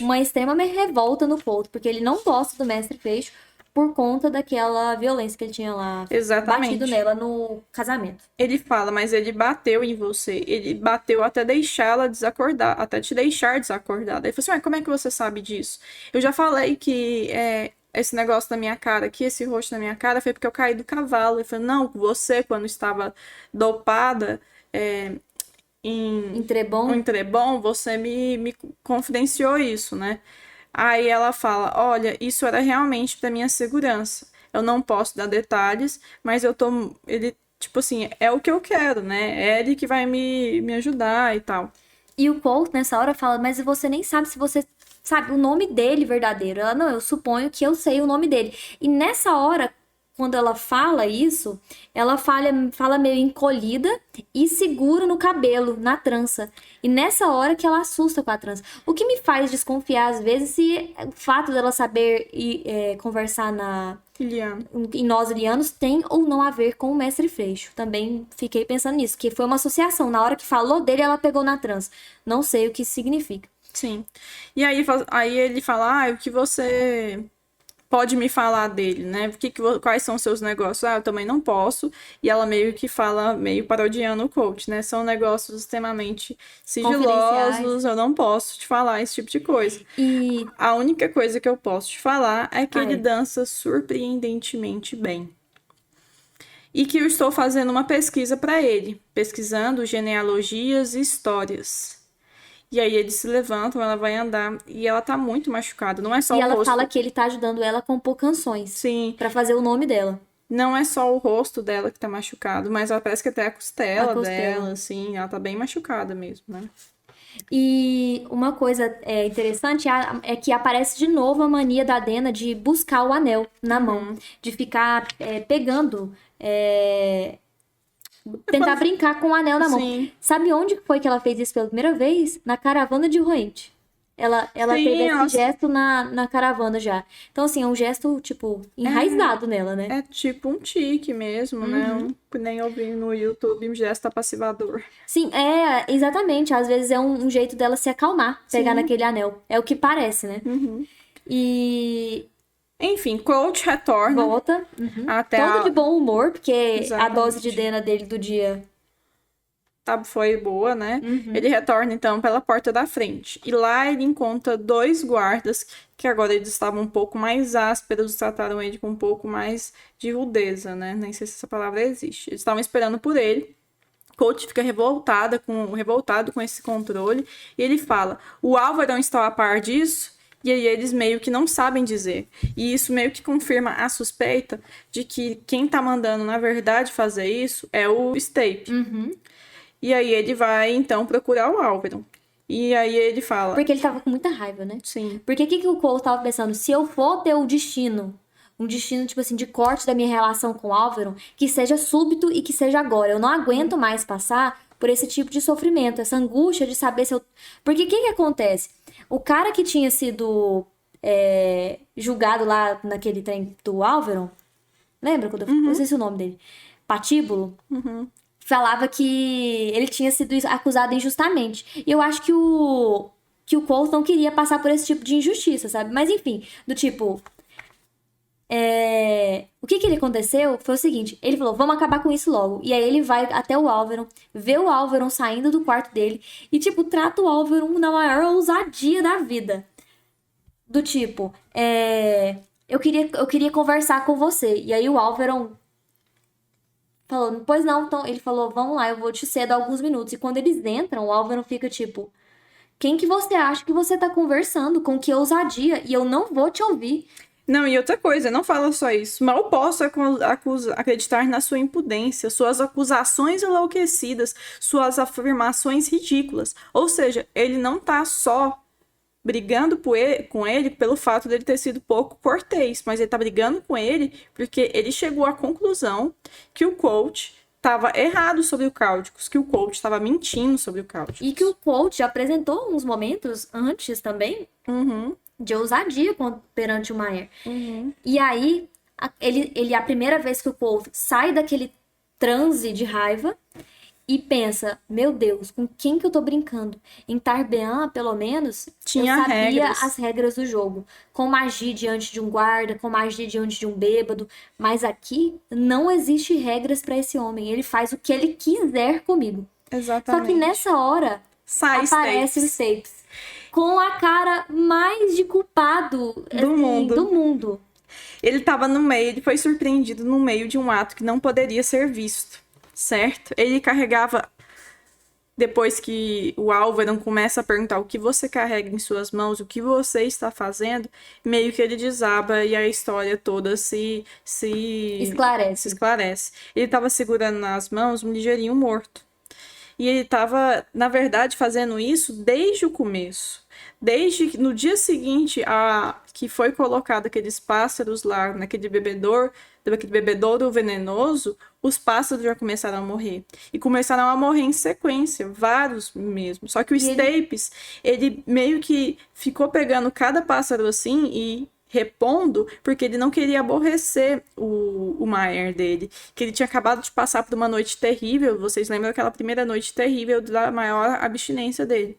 uma extrema revolta no Couto, porque ele não gosta do Mestre Fecho por conta daquela violência que ele tinha lá batido nela no casamento. Ele fala, mas ele bateu em você. Ele bateu até deixá-la desacordar, até te deixar desacordada. Ele falou assim, mas como é que você sabe disso? Eu já falei que esse negócio na minha cara aqui, esse rosto na minha cara, foi porque eu caí do cavalo. Ele falou, não, você, quando estava dopada em Trebon, você me confidenciou isso, né? Aí ela fala, olha, isso era realmente pra minha segurança. Eu não posso dar detalhes, mas ele, tipo assim, é o que eu quero, né? É ele que vai me ajudar e tal. E o Colt, nessa hora, fala, mas você nem sabe se você sabe o nome dele verdadeiro. Ela, não, eu suponho que eu sei o nome dele. E nessa hora, quando ela fala isso, ela fala meio encolhida e segura no cabelo, na trança. E nessa hora que ela assusta com a trança. O que me faz desconfiar, às vezes, se o fato dela saber conversar em nós ilianos tem ou não a ver com o Mestre Freixo. Também fiquei pensando nisso, que foi uma associação. Na hora que falou dele, ela pegou na trança. Não sei o que significa. Sim. E aí ele fala, o que você pode me falar dele, né? Quais são os seus negócios? Eu também não posso. E ela meio que fala, meio parodiando o coach, né? São negócios extremamente sigilosos, eu não posso te falar esse tipo de coisa. E a única coisa que eu posso te falar é que ele dança surpreendentemente bem. E que eu estou fazendo uma pesquisa para ele, pesquisando genealogias e histórias. E aí eles se levantam, ela vai andar e ela tá muito machucada. Não é só E o ela rosto. fala que ele tá ajudando ela a compor canções Sim, pra fazer o nome dela, não é só o rosto dela que tá machucado, mas ela parece que até a a costela costela. dela, assim, ela tá bem machucada mesmo, né? E uma coisa interessante é que aparece de novo a mania da Dena de buscar o anel na mão, de ficar pegando, tentar brincar com o anel na mão. Sim, Sabe onde foi que ela fez isso pela primeira vez? Na caravana de Roente. Ela teve sim, esse gesto na caravana já. Então, assim, é um gesto, tipo, enraizado nela, né? é tipo um tique mesmo, né? Que nem eu vi no YouTube, um gesto apassivador. Sim, exatamente. Às vezes é um jeito dela se acalmar, pegar Sim. naquele anel. É o que parece, né? E Enfim, Coach retorna volta, até todo de a. bom humor, porque a dose de Exatamente. Dena dele do dia. Tá, foi boa, né? Ele retorna então pela porta da frente. E lá ele encontra dois guardas que agora eles estavam um pouco mais ásperos, trataram ele com um pouco mais de rudeza, né? Nem sei se essa palavra existe. Eles estavam esperando por ele. Coach fica revoltado com esse controle e ele fala: o Álvaro não está a par disso? E aí eles meio que não sabem dizer. E isso meio que confirma a suspeita de que quem tá mandando, na verdade, fazer isso é o Snape. E aí ele vai, então, procurar o Álvaro. E aí ele fala, Porque ele tava com muita raiva, né? sim, Porque o que o Cole tava pensando? Se eu for ter o destino, um destino, tipo assim, de corte da minha relação com o Álvaro, que seja súbito e que seja agora. Eu não aguento mais passar por esse tipo de sofrimento, essa angústia de saber se eu. Porque o que acontece? O cara que tinha sido julgado lá naquele trem do Álvaro, lembra quando eu não sei se é o nome dele? Patíbulo? Falava que ele tinha sido acusado injustamente. E eu acho que o Coles não queria passar por esse tipo de injustiça, sabe? Mas enfim, do tipo. O que ele aconteceu foi o seguinte: ele falou, vamos acabar com isso logo. E aí ele vai até o Álvaro, vê o Álvaro saindo do quarto dele e, tipo, trata o Álvaro na maior ousadia da vida. Do tipo, eu queria conversar com você. E aí o Álvaro falou, pois não, então ele falou, vamos lá, eu vou te ceder alguns minutos. E quando eles entram, o Álvaro fica tipo, quem que você acha que você tá conversando? Com que ousadia? E eu não vou te ouvir. não, e outra coisa, não fala só isso. Mal posso acreditar na sua impudência, suas acusações enlouquecidas, suas afirmações ridículas. Ou seja, ele não tá só brigando com ele pelo fato dele ter sido pouco cortês, mas ele tá brigando com ele porque ele chegou à conclusão que o coach estava errado sobre o Cáudicos, que o coach estava mentindo sobre o Cáudicos. E que o coach apresentou uns momentos antes também de ousadia perante o Maier. E aí, a primeira vez que o Colt sai daquele transe de raiva e pensa, meu Deus, com quem que eu tô brincando? Em Tarbean, pelo menos, Tinha eu sabia regras. as regras do jogo. Como agir diante de um guarda, como agir diante de um bêbado. Mas aqui não existe regras pra esse homem. Ele faz o que ele quiser comigo. Só que Exatamente. nessa hora Sai aparece o Stapes. Stapes. Com a cara mais de culpado assim, do mundo. Ele estava no meio, ele foi surpreendido no meio de um ato que não poderia ser visto, certo? Ele carregava, depois que o Álvaro começa a perguntar o que você carrega em suas mãos, o que você está fazendo, meio que ele desaba e a história toda se esclarece. Ele estava segurando nas mãos um ligeirinho morto. E ele estava, na verdade, fazendo isso desde o começo. Desde que no dia seguinte que foi colocado aqueles pássaros lá naquele bebedouro venenoso, os pássaros já começaram a morrer. E começaram a morrer em sequência, vários mesmo. Só que o Stapes, ele meio que ficou pegando cada pássaro assim e repondo, porque ele não queria aborrecer o Maier dele, que ele tinha acabado de passar por uma noite terrível, vocês lembram daquela primeira noite terrível da maior abstinência dele.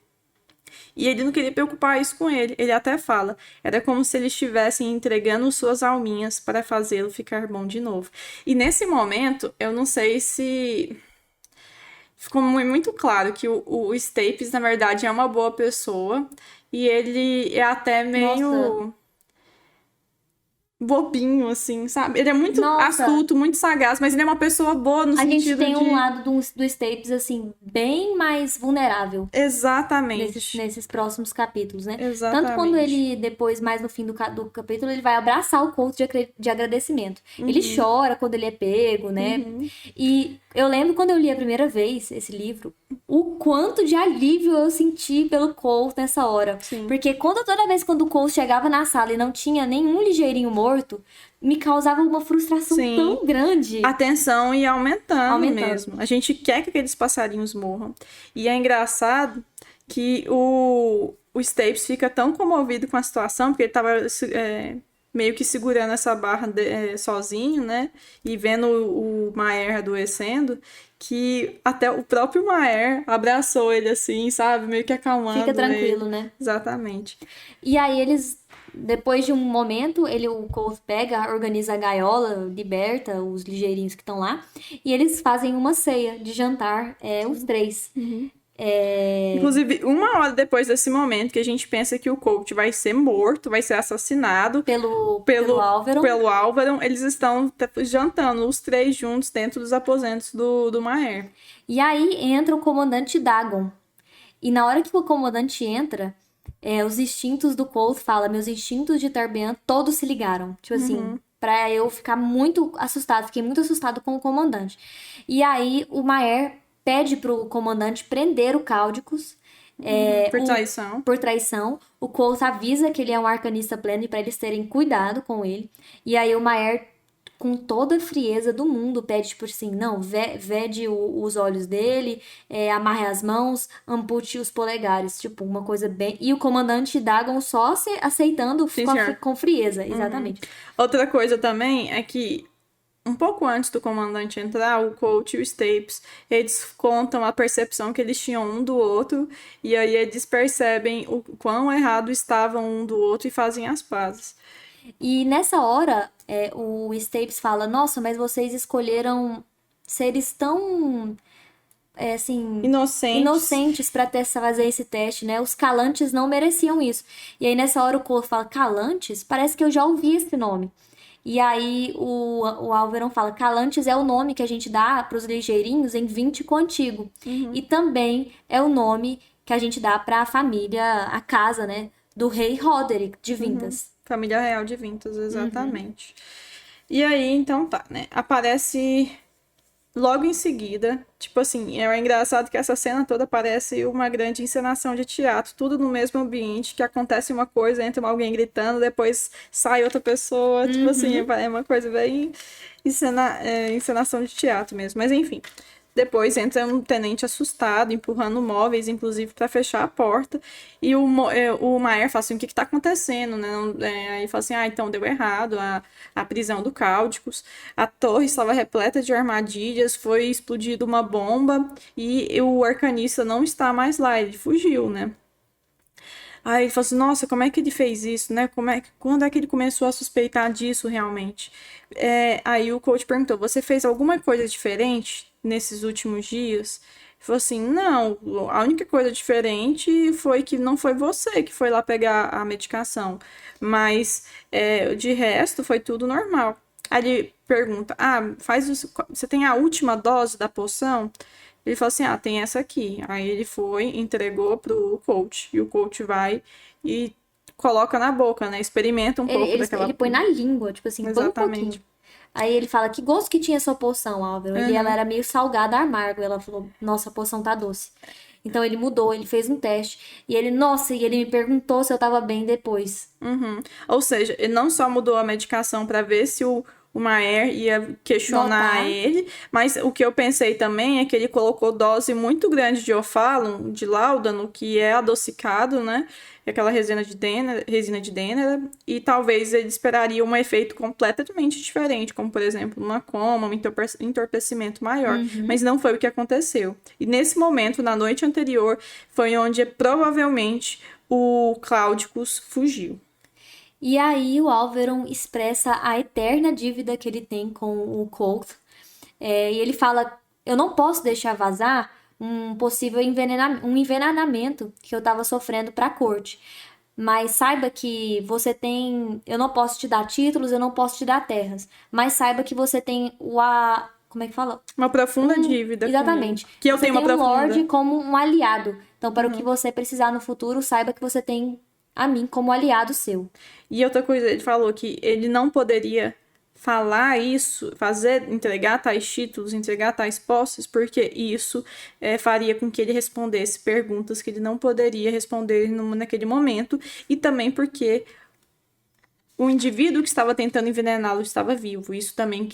E ele não queria preocupar isso com ele, ele até fala, era como se eles estivessem entregando suas alminhas para fazê-lo ficar bom de novo. E nesse momento, eu não sei se ficou muito claro que o Stapes, na verdade, é uma boa pessoa, e ele é até meio... Nossa. bobinho, assim, sabe? Ele é muito Nossa, astuto, muito sagaz, mas ele é uma pessoa boa no a gente sentido tem de... um lado do Staples, assim, bem mais vulnerável. Exatamente. Nesses próximos capítulos, né? Tanto quando Exatamente. ele, depois, mais no fim do capítulo, ele vai abraçar o Colt de agradecimento. Ele Uhum, chora quando ele é pego, né? uhum, E eu lembro quando eu li a primeira vez esse livro, o quanto de alívio eu senti pelo Colt nessa hora. sim. Porque toda vez quando o Colt chegava na sala e não tinha nenhum ligeirinho morto, me causava uma frustração Sim. tão grande. A tensão ia aumentando Aumentando. mesmo. A gente quer que aqueles passarinhos morram. E é engraçado que o Stapes fica tão comovido com a situação, porque ele estava meio que segurando essa barra sozinho, né? E vendo o Maer adoecendo, que até o próprio Maer abraçou ele assim, sabe? Meio que Fica acalmando ele. tranquilo, né? Exatamente. E aí eles, depois de um momento, o Colt pega, organiza a gaiola, liberta os ligeirinhos que estão lá, e eles fazem uma ceia de jantar, os três. Uhum. É, Inclusive, uma hora depois desse momento que a gente pensa que o Colt vai ser morto, vai ser assassinado pelo Álvaro. pelo Álvaro, eles estão jantando os três juntos dentro dos aposentos do Maer. E aí entra o comandante Dagon. E na hora que o comandante entra, os instintos do Colt fala, meus instintos de Tarbean todos se ligaram. Tipo assim, Uhum, pra eu ficar muito assustado, fiquei muito assustado com o comandante. E aí o Maer pede pro comandante prender o Cáudicos, por traição. por traição. O Colt avisa que ele é um arcanista pleno e pra eles terem cuidado com ele. E aí o Maer com toda a frieza do mundo, pede, tipo assim, não, vede os olhos dele, amarre as mãos, ampute os polegares, tipo, uma coisa bem... E o comandante Dagon só aceitando Sim, senhor. com frieza, Uhum. exatamente. Outra coisa também é que um pouco antes do comandante entrar, o Colt e o Stapes, eles contam a percepção que eles tinham um do outro, e aí eles percebem o quão errado estavam um do outro e fazem as pazes. E nessa hora, o Stapes fala, nossa, mas vocês escolheram seres tão, assim, Inocentes. inocentes pra fazer esse teste, né? Os Calantes não mereciam isso. E aí nessa hora o Cole fala, Calantes? Parece que eu já ouvi esse nome. E aí o Álvaron fala, Calantes é o nome que a gente dá pros ligeirinhos em Víntico Antigo. E Uhum, também é o nome que a gente dá pra família, a casa, né? Do rei Roderick de uhum. Vintas. Família Real de Vintas, exatamente. E aí, então tá, né? Aparece logo em seguida, tipo assim, é engraçado que essa cena toda parece uma grande encenação de teatro, tudo no mesmo ambiente, que acontece uma coisa, entra alguém gritando, depois sai outra pessoa, tipo assim, Uhum. é uma coisa bem encenação de teatro mesmo. Mas enfim, depois entra um tenente assustado, empurrando móveis, inclusive, para fechar a porta. E o Maer fala assim: o que está acontecendo? Né? Aí fala assim: ah, então deu errado a prisão do Cáudicos. A torre estava repleta de armadilhas, foi explodida uma bomba e o arcanista não está mais lá, ele fugiu, né? Aí ele falou assim, nossa, como é que ele fez isso, né? Quando é que ele começou a suspeitar disso realmente? Aí o coach perguntou, você fez alguma coisa diferente nesses últimos dias? Ele falou assim, não, a única coisa diferente foi que não foi você que foi lá pegar a medicação, mas de resto foi tudo normal. Aí ele pergunta, você tem a última dose da poção? Ele falou assim: ah, tem essa aqui. Aí ele foi, entregou pro coach. E o coach vai e coloca na boca, né? Experimenta um pouco Ele daquela. põe na língua, tipo assim, põe um Exatamente. pouquinho. Aí ele fala, que gosto que tinha sua poção, Álvaro? Ela Uhum, era meio salgada, amargo. Ela falou, nossa, a poção tá doce. Então ele mudou, ele fez um teste. E ele, nossa, e ele me perguntou se eu tava bem depois. uhum. Ou seja, ele não só mudou a medicação para ver se o Maer ia questionar Notar. ele, mas o que eu pensei também é que ele colocou dose muito grande de Ofalum, de Láudano, que é adocicado, né? Aquela resina de Denner, e talvez ele esperaria um efeito completamente diferente, como por exemplo uma coma, um entorpecimento maior, mas Uhum. não foi o que aconteceu. E nesse momento, na noite anterior, foi onde provavelmente o Cláudicos fugiu. E aí o Álvaro expressa a eterna dívida que ele tem com o Colt. E ele fala, eu não posso deixar vazar um possível um envenenamento que eu tava sofrendo pra corte. mas saiba que você tem. Eu não posso te dar títulos, eu não posso te dar terras, mas saiba que você tem como é que fala? Uma profunda dívida comigo. Exatamente. Que eu Você tenho tem uma um profunda. Lorde como um aliado. Então, para o que você precisar no futuro, saiba que você tem a mim como aliado seu. E outra coisa, ele falou que ele não poderia falar isso, entregar tais títulos, entregar tais posses, porque isso faria com que ele respondesse perguntas que ele não poderia responder naquele momento, e também porque o indivíduo que estava tentando envenená-lo estava vivo. Isso também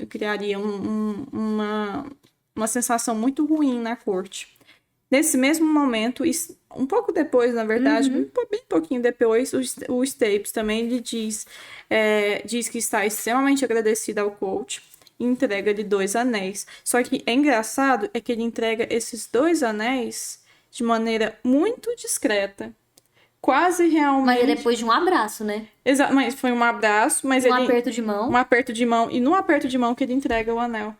criaria uma sensação muito ruim na corte. Nesse mesmo momento, um pouco depois, na verdade, bem pouquinho depois, o Stapes também lhe diz que está extremamente agradecido ao coach e entrega-lhe 2 anéis. Só que é engraçado é que ele entrega esses 2 anéis de maneira muito discreta. Quase realmente. Mas é depois de um abraço, né? Mas foi um abraço, mas Um aperto de mão. Um aperto de mão. E no aperto de mão que ele entrega o anel.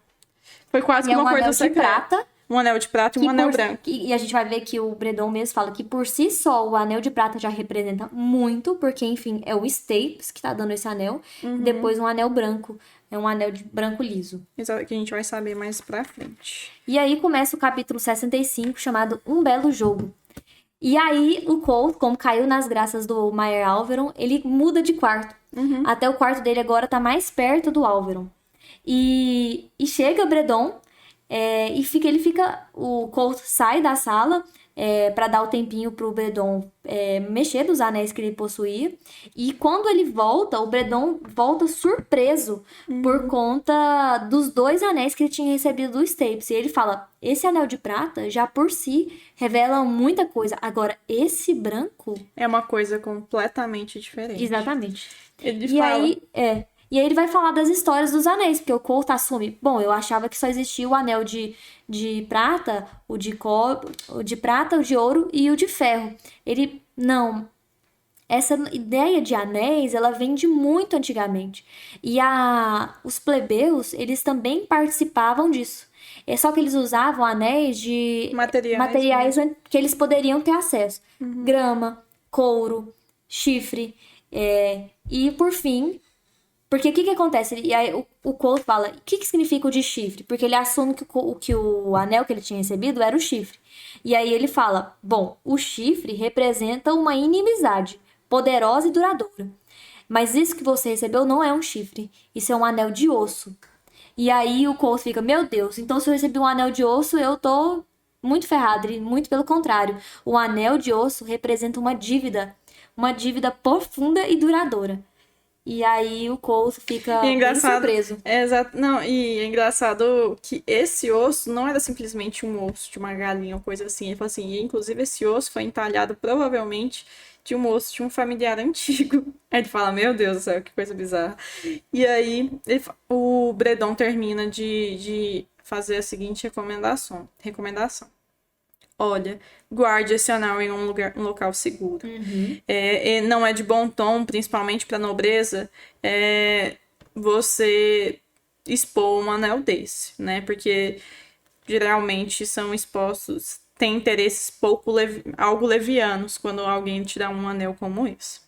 Foi quase que uma coisa secreta. Um anel de prata. Um anel de prata e um anel branco. E a gente vai ver que o Bredon mesmo fala que por si só o anel de prata já representa muito, porque, enfim, é o Stapes que tá dando esse anel. Depois um anel branco. É um anel de branco liso. Exato, que a gente vai saber mais pra frente. E aí começa o capítulo 65, chamado Um Belo Jogo. E aí, o Colt, como caiu nas graças do Maer Alveron, ele muda de quarto. Até o quarto dele agora tá mais perto do Alveron. E chega Bredon, o Colt sai da sala para dar o tempinho pro Bredon mexer nos anéis que ele possuía. E quando ele volta, o Bredon volta surpreso por conta dos 2 anéis que ele tinha recebido do Stapes. E ele fala, esse anel de prata já por si revela muita coisa. Agora, esse branco... É uma coisa completamente diferente. Exatamente. Ele fala... E aí ele vai falar das histórias dos anéis, porque o Colt assume. Bom, eu achava que só existia o anel de prata, o de prata, o de ouro e o de ferro. Ele, não. Essa ideia de anéis, ela vem de muito antigamente. E os plebeus, eles também participavam disso. É só que eles usavam anéis de materiais que eles poderiam ter acesso. Grama, couro, chifre. E por fim... Porque o que acontece? E aí o Colt fala, o que significa o de chifre? Porque ele assume que o anel que ele tinha recebido era o chifre. E aí ele fala, bom, o chifre representa uma inimizade poderosa e duradoura. Mas isso que você recebeu não é um chifre, isso é um anel de osso. E aí o Colt fica, meu Deus, então se eu recebi um anel de osso, eu tô muito ferrado. E muito pelo contrário, o anel de osso representa uma dívida profunda e duradoura. E aí o Colt fica bem surpreso. E é engraçado que esse osso não era simplesmente um osso de uma galinha ou coisa assim. Ele falou assim, e inclusive esse osso foi entalhado provavelmente de um osso de um familiar antigo. Aí ele fala, meu Deus do céu, que coisa bizarra. E aí o Bredon termina de fazer a seguinte recomendação. Olha, guarde esse anel em um local seguro. Não é de bom tom, principalmente para nobreza, você expor um anel desse, né? Porque geralmente são expostos, tem interesses algo levianos quando alguém te dá um anel como esse.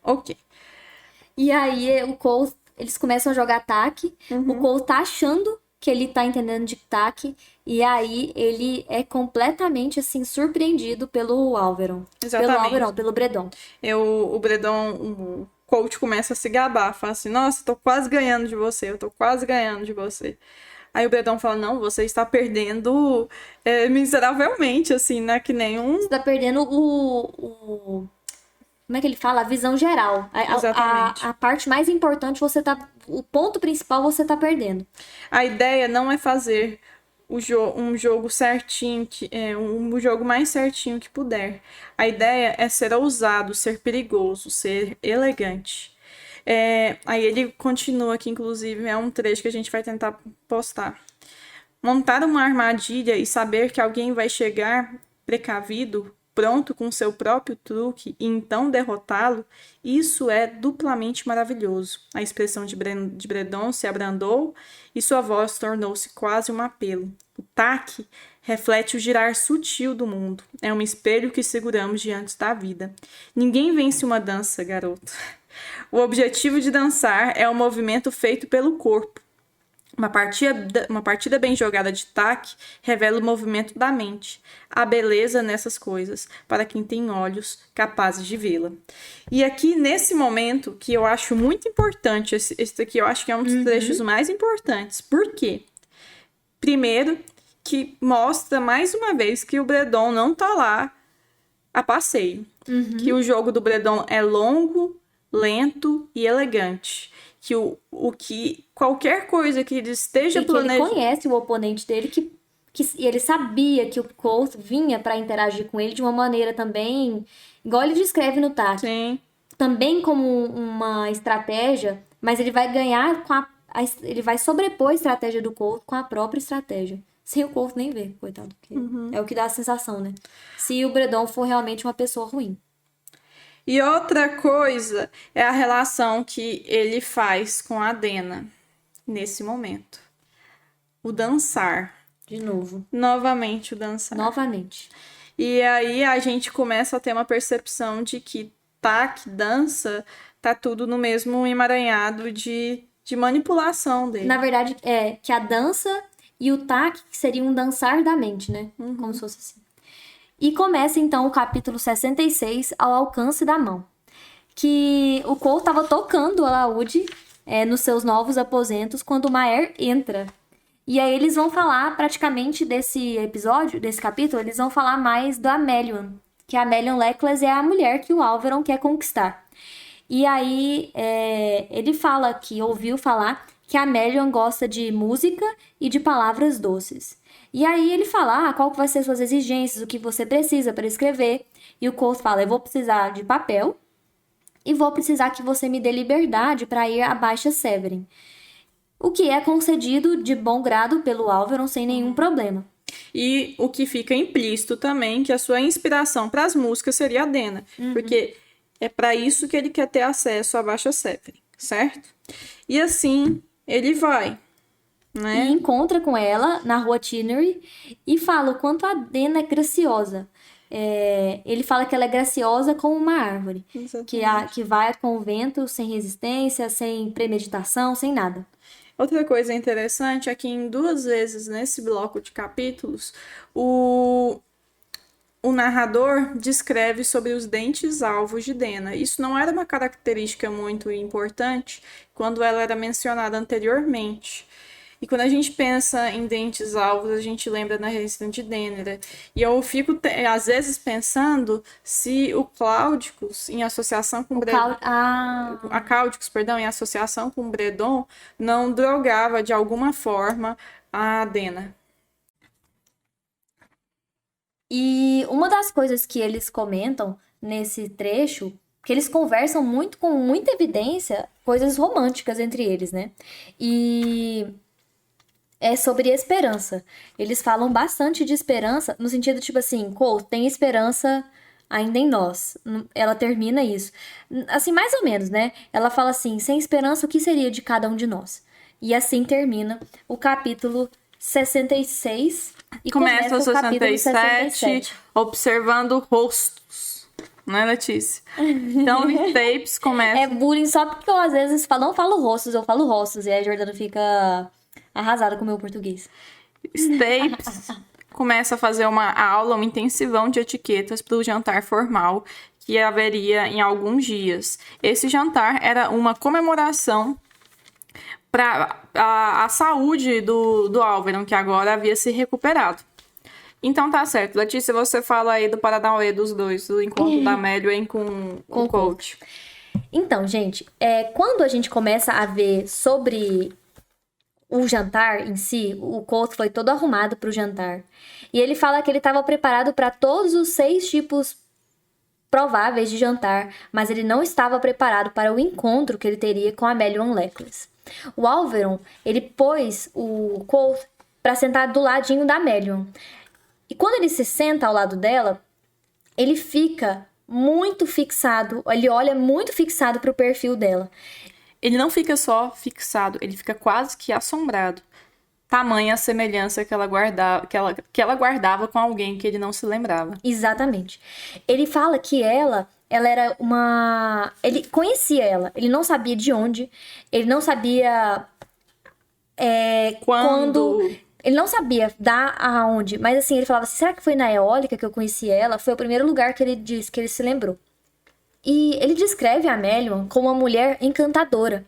Ok. E aí eles começam a jogar ataque. O Colt tá achando que ele tá entendendo de taque, e aí ele é completamente, assim, surpreendido pelo Alveron. Exatamente. Pelo Bredon. O Bredon, o Colt começa a se gabar, fala assim, nossa, tô quase ganhando de você, eu tô quase ganhando de você. Aí o Bredon fala, não, você está perdendo miseravelmente, assim, né, que nem um... Você tá perdendo como é que ele fala? A visão geral. Exatamente. A parte mais importante, o ponto principal você tá perdendo. A ideia não é fazer um jogo certinho, um jogo mais certinho que puder. A ideia é ser ousado, ser perigoso, ser elegante. Aí ele continua aqui, inclusive, é um trecho que a gente vai tentar postar. Montar uma armadilha e saber que alguém vai chegar precavido pronto com seu próprio truque e então derrotá-lo, isso é duplamente maravilhoso. A expressão de Bredon se abrandou e sua voz tornou-se quase um apelo. O taque reflete o girar sutil do mundo. É um espelho que seguramos diante da vida. Ninguém vence uma dança, garoto. O objetivo de dançar é o movimento feito pelo corpo. Uma partida bem jogada de taque revela o movimento da mente, a beleza nessas coisas, para quem tem olhos capazes de vê-la. E aqui, nesse momento, que eu acho muito importante, esse daqui eu acho que é um dos trechos mais importantes. Por quê? Primeiro, que mostra mais uma vez que o Bredon não tá lá a passeio. Que o jogo do Bredon é longo, lento e elegante. Que que qualquer coisa que ele esteja planejando... Ele conhece o oponente dele, que ele sabia que o Colt vinha para interagir com ele de uma maneira também, igual ele descreve no taque. Sim. Também como uma estratégia, mas ele vai ganhar ele vai sobrepor a estratégia do Colt com a própria estratégia. Sem o Colt nem ver, coitado. É o que dá a sensação, né? Se o Bredon for realmente uma pessoa ruim. E outra coisa é a relação que ele faz com a Dena nesse momento. O dançar. De novo. Novamente o dançar. Novamente. E aí a gente começa a ter uma percepção de que taque, dança, tá tudo no mesmo emaranhado de manipulação dele. Na verdade, é que a dança e o taque seria um dançar da mente, né? Como se fosse assim. E começa, então, o capítulo 66, Ao Alcance da Mão. Que o Cole estava tocando o alaúde nos seus novos aposentos quando o Maer entra. E aí eles vão falar, praticamente, desse episódio, desse capítulo, eles vão falar mais da Melion. Que a Melion Leclerc é a mulher que o Alveron quer conquistar. E aí ele fala que ouviu falar que a Melion gosta de música e de palavras doces. E aí ele fala, qual que vai ser suas exigências, o que você precisa para escrever. E o Colt fala, eu vou precisar de papel e vou precisar que você me dê liberdade para ir à Baixa Severin. O que é concedido de bom grado pelo Alveron sem nenhum problema. E o que fica implícito também, que a sua inspiração para as músicas seria a Dena. Porque é para isso que ele quer ter acesso à Baixa Severin, certo? E assim, ele vai... né? E encontra com ela na rua Tinnery e fala o quanto a Dena é graciosa. Ele fala que ela é graciosa como uma árvore. Que vai com o vento sem resistência, sem premeditação, sem nada. Outra coisa interessante é que em 2 vezes nesse bloco de capítulos, o narrador descreve sobre os dentes alvos de Dena. Isso não era uma característica muito importante quando ela era mencionada anteriormente. E quando a gente pensa em dentes alvos, a gente lembra na resistência de Dênera. E eu fico, às vezes, pensando se o Cláudicos, em associação com Bredon... A Cáudicos, perdão, em associação com Bredon, não drogava, de alguma forma, a Dena. E uma das coisas que eles comentam nesse trecho, que eles conversam muito, com muita evidência, coisas românticas entre eles, né? E... é sobre esperança. Eles falam bastante de esperança, no sentido, tipo assim, Cole, tem esperança ainda em nós. Ela termina isso. Assim, mais ou menos, né? Ela fala assim, sem esperança, o que seria de cada um de nós? E assim termina o capítulo 66. E começa o 67, observando rostos. Não é, Letícia? Então, o Stapes começa... É bullying só porque eu, às vezes, não falo rostos, eu falo rostos. E aí a Jordana fica... arrasada com o meu português. Stapes começa a fazer uma aula, um intensivão de etiquetas para o jantar formal que haveria em alguns dias. Esse jantar era uma comemoração para a saúde do Alveron, que agora havia se recuperado. Então tá certo. Letícia, você fala aí do Paranauê dos dois, do encontro da Meluen com o Colt. Então, gente, quando a gente começa a ver sobre... o jantar em si, o Colt foi todo arrumado para o jantar. E ele fala que ele estava preparado para todos os 6 tipos prováveis de jantar, mas ele não estava preparado para o encontro que ele teria com a Melion Leclerc. O Alveron, ele pôs o Colt para sentar do ladinho da Melion. E quando ele se senta ao lado dela, ele fica muito fixado, ele olha muito fixado pro perfil dela. Ele não fica só fixado, ele fica quase que assombrado. Tamanha a semelhança que ela guardava com alguém que ele não se lembrava. Exatamente. Ele fala que ela era uma... Ele conhecia ela, ele não sabia de onde, ele não sabia quando... Ele não sabia dar aonde, mas assim, ele falava assim, será que foi na eólica que eu conheci ela? Foi o primeiro lugar que ele disse que ele se lembrou. E ele descreve a Melian como uma mulher encantadora.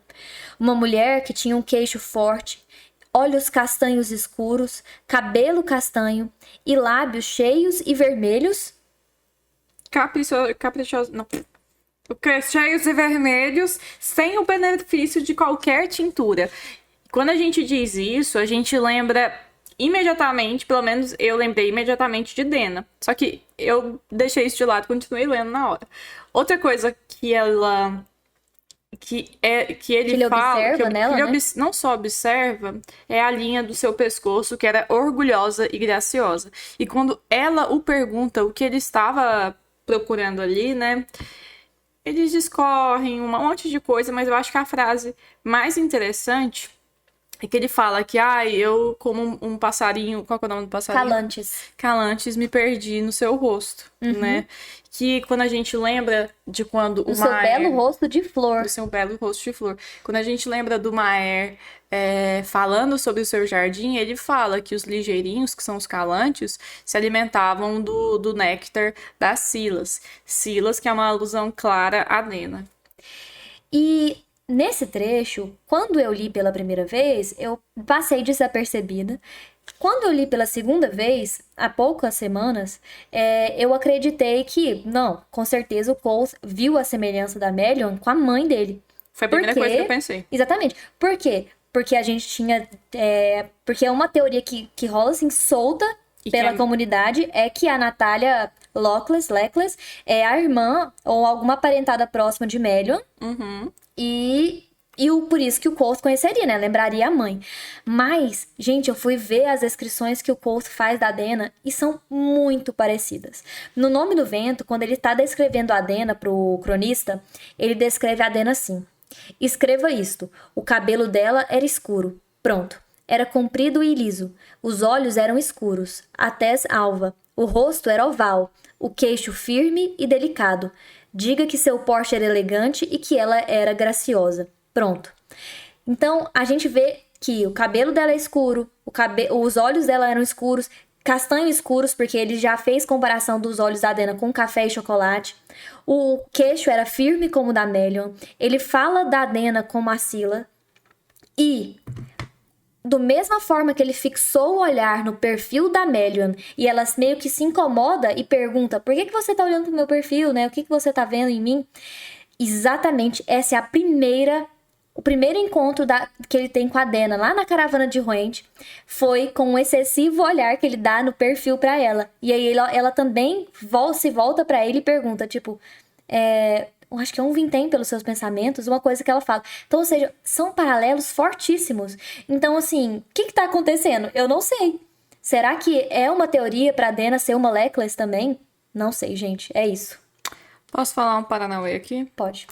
Uma mulher que tinha um queixo forte, olhos castanhos escuros, cabelo castanho e lábios cheios e vermelhos. Caprichoso, não. Cheios e vermelhos, sem o benefício de qualquer tintura. Quando a gente diz isso, a gente lembra imediatamente, pelo menos eu lembrei imediatamente de Dena. Só que eu deixei isso de lado e continuei lendo na hora. Outra coisa que ele fala, observa nela, né? não só observa, é a linha do seu pescoço, que era orgulhosa e graciosa. E quando ela o pergunta o que ele estava procurando ali, né? Eles discorrem um monte de coisa, mas eu acho que a frase mais interessante é que ele fala que, eu como um passarinho, qual que é o nome do passarinho? Calantes. Calantes, me perdi no seu rosto, né? Que quando a gente lembra de quando o seu Maer... belo rosto de flor. Do seu belo rosto de flor. Quando a gente lembra do Maer falando sobre o seu jardim, ele fala que os ligeirinhos, que são os calantes, se alimentavam do néctar das Scilas. Scilas, que é uma alusão clara a Dena. E nesse trecho, quando eu li pela primeira vez, eu passei desapercebida. Quando eu li pela segunda vez, há poucas semanas, eu acreditei que, não, com certeza o Cole viu a semelhança da Melian com a mãe dele. Foi a primeira coisa que eu pensei. Exatamente. Por quê? Porque a gente tinha... porque é uma teoria que rola assim, solta pela comunidade, é que a Natália Leclerc é a irmã ou alguma parentada próxima de Melian. E por isso que o Quoth conheceria, né? Lembraria a mãe. Mas, gente, eu fui ver as descrições que o Quoth faz da Dena e são muito parecidas. No Nome do Vento, quando ele tá descrevendo a Dena pro cronista, ele descreve a Dena assim. Escreva isto. O cabelo dela era escuro. Pronto. Era comprido e liso. Os olhos eram escuros. A tez alva. O rosto era oval. O queixo firme e delicado. Diga que seu porte era elegante e que ela era graciosa. Pronto. Então, a gente vê que o cabelo dela é escuro, os olhos dela eram escuros, castanho escuros, porque ele já fez comparação dos olhos da Dena com café e chocolate. O queixo era firme como o da Melian. Ele fala da Dena como a Scylla. E... do mesma forma que ele fixou o olhar no perfil da Melian e ela meio que se incomoda e pergunta por que você tá olhando pro meu perfil, né? O que você tá vendo em mim? Exatamente, essa é o primeiro encontro que ele tem com a Dena lá na caravana de Roente foi com um excessivo olhar que ele dá no perfil pra ela. E aí ela também se volta pra ele e pergunta, tipo... eu acho que é um vintém pelos seus pensamentos, uma coisa que ela fala. Então, ou seja, são paralelos fortíssimos. Então, assim, o que tá acontecendo? Eu não sei. Será que é uma teoria pra Dena ser uma Leclerc também? Não sei, gente. É isso. Posso falar um paranauê aqui? Pode.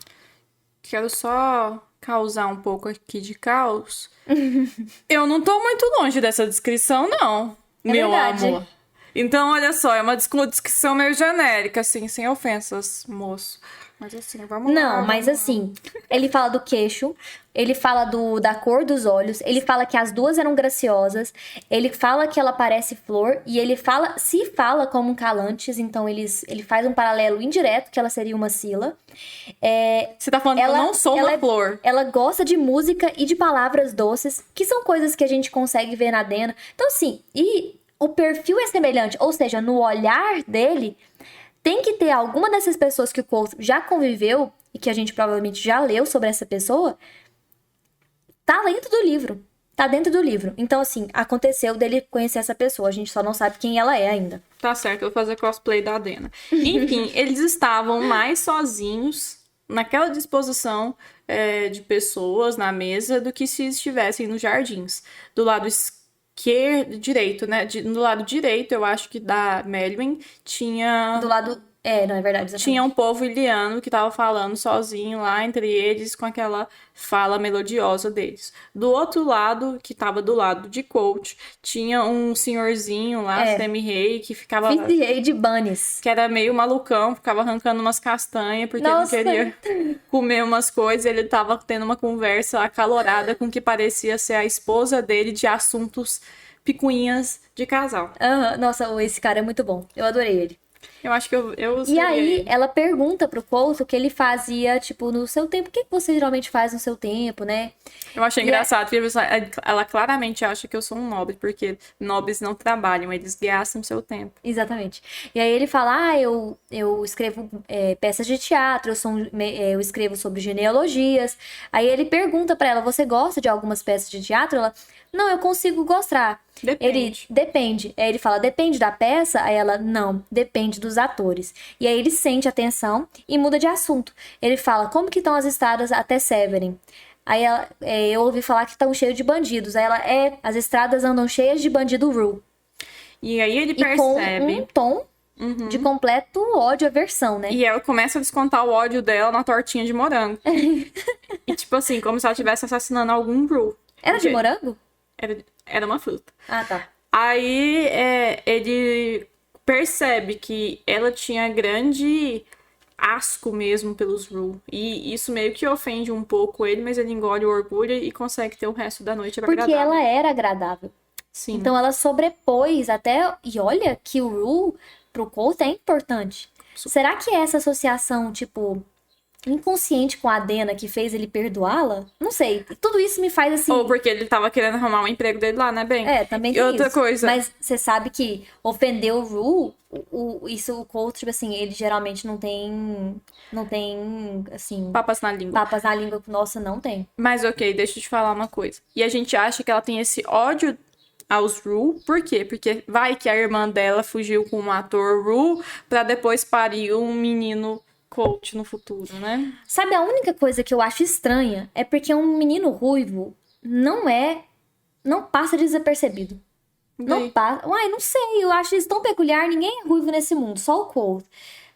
Quero só causar um pouco aqui de caos. Eu não tô muito longe dessa descrição, não, meu verdade. amor. Então, olha só, é uma descrição meio genérica, assim, sem ofensas, moço. Mas assim, vamos lá. Não, mas assim, ele fala do queixo, ele fala da cor dos olhos, ele fala que as duas eram graciosas, ele fala que ela parece flor, e ele se fala como um calantes, então ele faz um paralelo indireto, que ela seria uma Scylla. Você tá falando que eu não sou uma flor. Ela gosta de música e de palavras doces, que são coisas que a gente consegue ver na Dena. Então, assim, e o perfil é semelhante, ou seja, no olhar dele... tem que ter alguma dessas pessoas que o Quoth já conviveu e que a gente provavelmente já leu sobre essa pessoa, tá dentro do livro. Tá dentro do livro. Então, assim, aconteceu dele conhecer essa pessoa. A gente só não sabe quem ela é ainda. Tá certo, eu vou fazer cosplay da Dena. Enfim, eles estavam mais sozinhos naquela disposição de pessoas na mesa do que se estivessem nos jardins. Do lado direito, né? No lado direito, eu acho que da Melwyn tinha... Do lado Não, é verdade, exatamente. Tinha um povo iliano que tava falando sozinho lá entre eles com aquela fala melodiosa deles. Do outro lado, que tava do lado de Coach, tinha um senhorzinho lá, semi-rei, que ficava... Vice-rei de Bunnies. Que era meio malucão, ficava arrancando umas castanhas porque ele não Nossa. queria comer umas coisas. Ele tava tendo uma conversa acalorada com o que parecia ser a esposa dele de assuntos picuinhas de casal. Nossa, esse cara é muito bom. Eu adorei ele. Eu acho que eu E aí, seria... ela pergunta pro Couto o que ele fazia, tipo, no seu tempo. O que você geralmente faz no seu tempo, né? Eu achei engraçado, porque ela claramente acha que eu sou um nobre, porque nobres não trabalham, eles gastam seu tempo. Exatamente. E aí ele fala, eu escrevo peças de teatro, eu escrevo sobre genealogias. Aí ele pergunta pra ela, você gosta de algumas peças de teatro? Ela, não, eu consigo gostar. Depende. Depende. Aí ele fala, depende da peça? Aí ela, não, depende dos atores. E aí ele sente a tensão e muda de assunto. Ele fala, como que estão as estradas até Severin? Aí eu ouvi falar que estão cheios de bandidos. Aí ela, as estradas andam cheias de bandido Rue. E aí ele E percebe... com um tom de completo ódio e aversão, né? E ela começa a descontar o ódio dela na tortinha de morango. E tipo assim, como se ela estivesse assassinando algum Rue. Era de morango? Era uma fruta. Ah, tá. Aí ele percebe que ela tinha grande asco mesmo pelos Rue. E isso meio que ofende um pouco ele, mas ele engole o orgulho e consegue ter o resto da noite Porque agradável. ela era agradável. Sim. Então ela sobrepôs até... E olha que o Rue pro Colt é importante. Será que essa associação, tipo... inconsciente com a Dena que fez ele perdoá-la? Não sei. Tudo isso me faz assim... Ou porque ele tava querendo arrumar um emprego dele lá, né, bem? Também E tem outra isso. coisa... Mas você sabe que ofender o Rue, o Colt, tipo assim, ele geralmente não tem, assim... Papas na língua. Papas na língua, nossa, não tem. Mas ok, deixa eu te falar uma coisa. E a gente acha que ela tem esse ódio aos Rue, por quê? Porque vai que a irmã dela fugiu com um ator Rue pra depois parir um menino Colt no futuro, né? Sabe, a única coisa que eu acho estranha é porque um menino ruivo não passa desapercebido. Não passa. Uai, não sei, eu acho isso tão peculiar, ninguém é ruivo nesse mundo, só o Colt.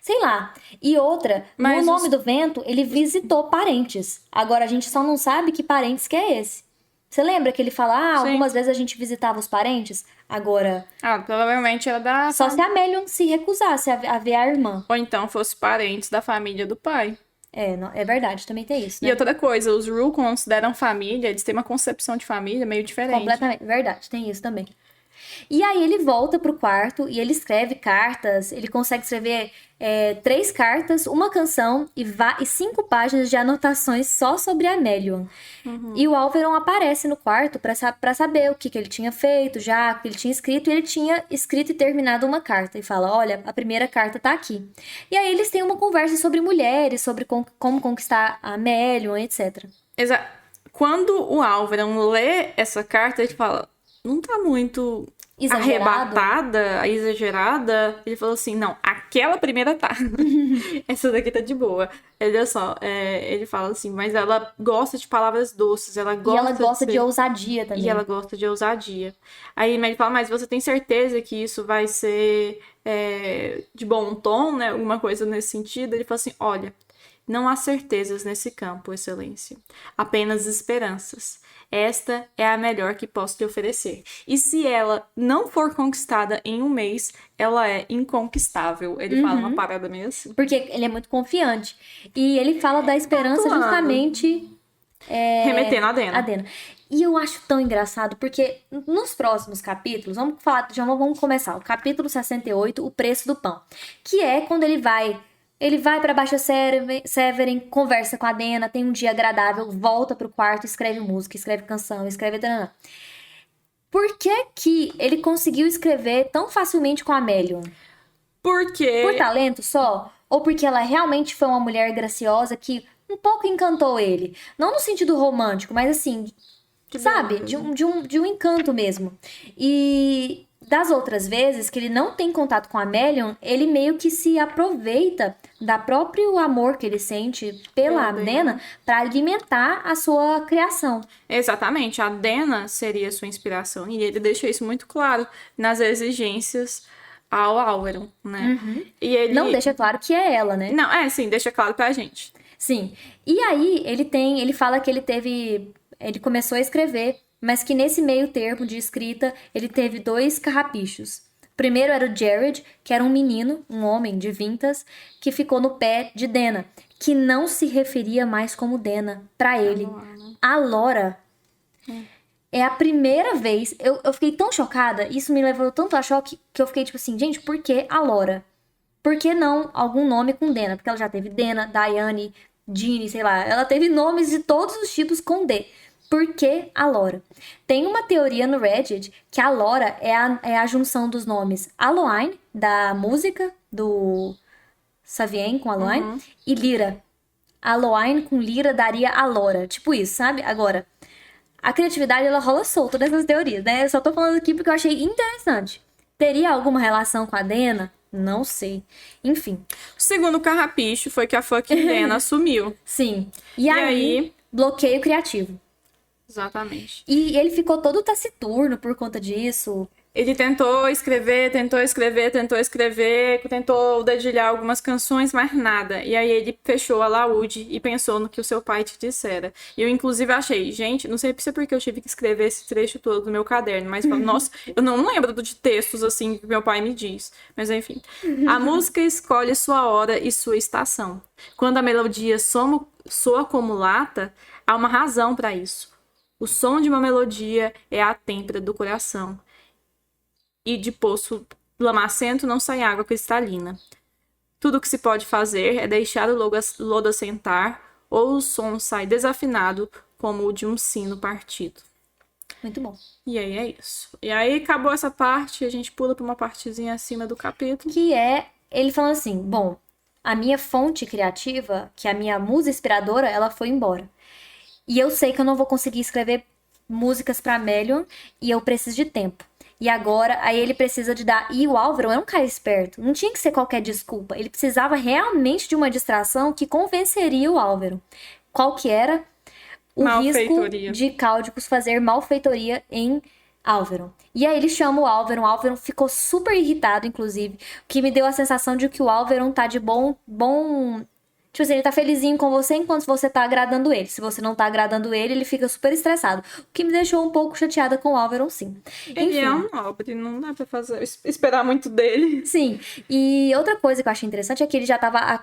Sei lá. E outra, no Nome do Vento, ele visitou parentes. Agora a gente só não sabe que parentes que é esse. Você lembra que ele fala, algumas vezes a gente visitava os parentes? Agora... provavelmente era da... Só se a Melion se recusasse a ver a irmã. Ou então fosse parentes da família do pai. É verdade, também tem isso, né? E outra coisa, os Rue consideram família, eles têm uma concepção de família meio diferente. Completamente, verdade, tem isso também. E aí ele volta pro quarto e ele escreve cartas, ele consegue escrever 3 cartas, uma canção e 5 páginas de anotações só sobre a Melion. E o Alveron aparece no quarto pra saber o que ele tinha feito já, o que ele tinha escrito, e ele tinha escrito e terminado uma carta. E fala, olha, a primeira carta tá aqui. E aí eles têm uma conversa sobre mulheres, sobre como conquistar a Melion, etc. Exato. Quando o Alveron lê essa carta, ele fala, não tá muito... arrebatada, exagerada, ele falou assim, não, aquela primeira tá. Essa daqui tá de boa. Olha só, ele fala assim, mas ela gosta de palavras doces, ela gosta e ela gosta de ousadia também. E ela gosta de ousadia. Aí ele fala, mas você tem certeza que isso vai ser de bom tom, né? Alguma coisa nesse sentido? Ele fala assim, olha, não há certezas nesse campo, excelência. Apenas esperanças. Esta é a melhor que posso te oferecer. E se ela não for conquistada em um mês, ela é inconquistável. Ele fala uma parada meio assim. Porque ele é muito confiante. E ele fala da esperança justamente... remetendo a Dena. A Dena. E eu acho tão engraçado, porque nos próximos capítulos, vamos começar. O capítulo 68, O Preço do Pão. Que é quando ele vai pra Baixa Severin, conversa com a Dena, tem um dia agradável, volta pro quarto, escreve música, escreve canção, escreve... Por que ele conseguiu escrever tão facilmente com a Melion? Porque... Por talento só? Ou porque ela realmente foi uma mulher graciosa que um pouco encantou ele? Não no sentido romântico, mas assim... sabe? De um encanto mesmo. E... das outras vezes que ele não tem contato com a Melion, ele meio que se aproveita da próprio amor que ele sente pela Dena para alimentar a sua criação. Exatamente, a Dena seria a sua inspiração. E ele deixa isso muito claro nas exigências ao Álvaro, né? E ele... Não deixa claro que é ela, né? Não, sim, deixa claro pra gente. Sim. E aí, ele fala que ele começou a escrever, mas que nesse meio termo de escrita, ele teve 2 carrapichos. O primeiro era o Jared, que era um menino, um homem de vintas, que ficou no pé de Dana, que não se referia mais como Dana pra ele. A Laura é a primeira vez, eu fiquei tão chocada, isso me levou tanto a choque, que eu fiquei tipo assim, gente, por que a Laura? Por que não algum nome com Dana? Porque ela já teve Dana, Diane, Jeannie, sei lá. Ela teve nomes de todos os tipos com D. Por que a Laura? Tem uma teoria no Reddit que a Laura é a junção dos nomes Halloween, da música do Savien com Halloween, e Lyra. Halloween com Lyra daria a Laura. Tipo isso, sabe? Agora, a criatividade ela rola solta nessas teorias, né? Eu só tô falando aqui porque eu achei interessante. Teria alguma relação com a Dana? Não sei. Enfim. O segundo carrapicho foi que a fucking Dana sumiu. Sim. E aí, bloqueio criativo. Exatamente. E ele ficou todo taciturno por conta disso. Ele tentou escrever, tentou dedilhar algumas canções, mas nada. E aí ele fechou a laúde e pensou no que o seu pai te dissera. E eu, inclusive, achei, gente, não sei se é porque eu tive que escrever esse trecho todo no meu caderno, mas, nossa, eu não lembro de textos assim que meu pai me diz. Mas, enfim. A música escolhe sua hora e sua estação. Quando a melodia soa como lata, há uma razão para isso. O som de uma melodia é a têmpera do coração. E de poço lamacento não sai água cristalina. Tudo o que se pode fazer é deixar o lodo assentar, ou o som sai desafinado como o de um sino partido. Muito bom. E aí é isso. E aí acabou essa parte, a gente pula para uma partezinha acima do capítulo. Que é ele falando assim, bom, a minha fonte criativa, que é a minha musa inspiradora, ela foi embora. E eu sei que eu não vou conseguir escrever músicas pra Melion e eu preciso de tempo. E agora, aí ele precisa de dar... E o Álvaro é um cara esperto. Não tinha que ser qualquer desculpa. Ele precisava realmente de uma distração que convenceria o Álvaro. Qual que era? O risco de Cáudicos fazer malfeitoria em Álvaro. E aí ele chama o Álvaro ficou super irritado, inclusive. O que me deu a sensação de que o Álvaro tá de bom... Tipo assim, ele tá felizinho com você enquanto você tá agradando ele. Se você não tá agradando ele, ele fica super estressado. O que me deixou um pouco chateada com o Álvaro, sim. Ele é um nobre, não dá pra esperar muito dele. Sim. E outra coisa que eu achei interessante é que ele já tava há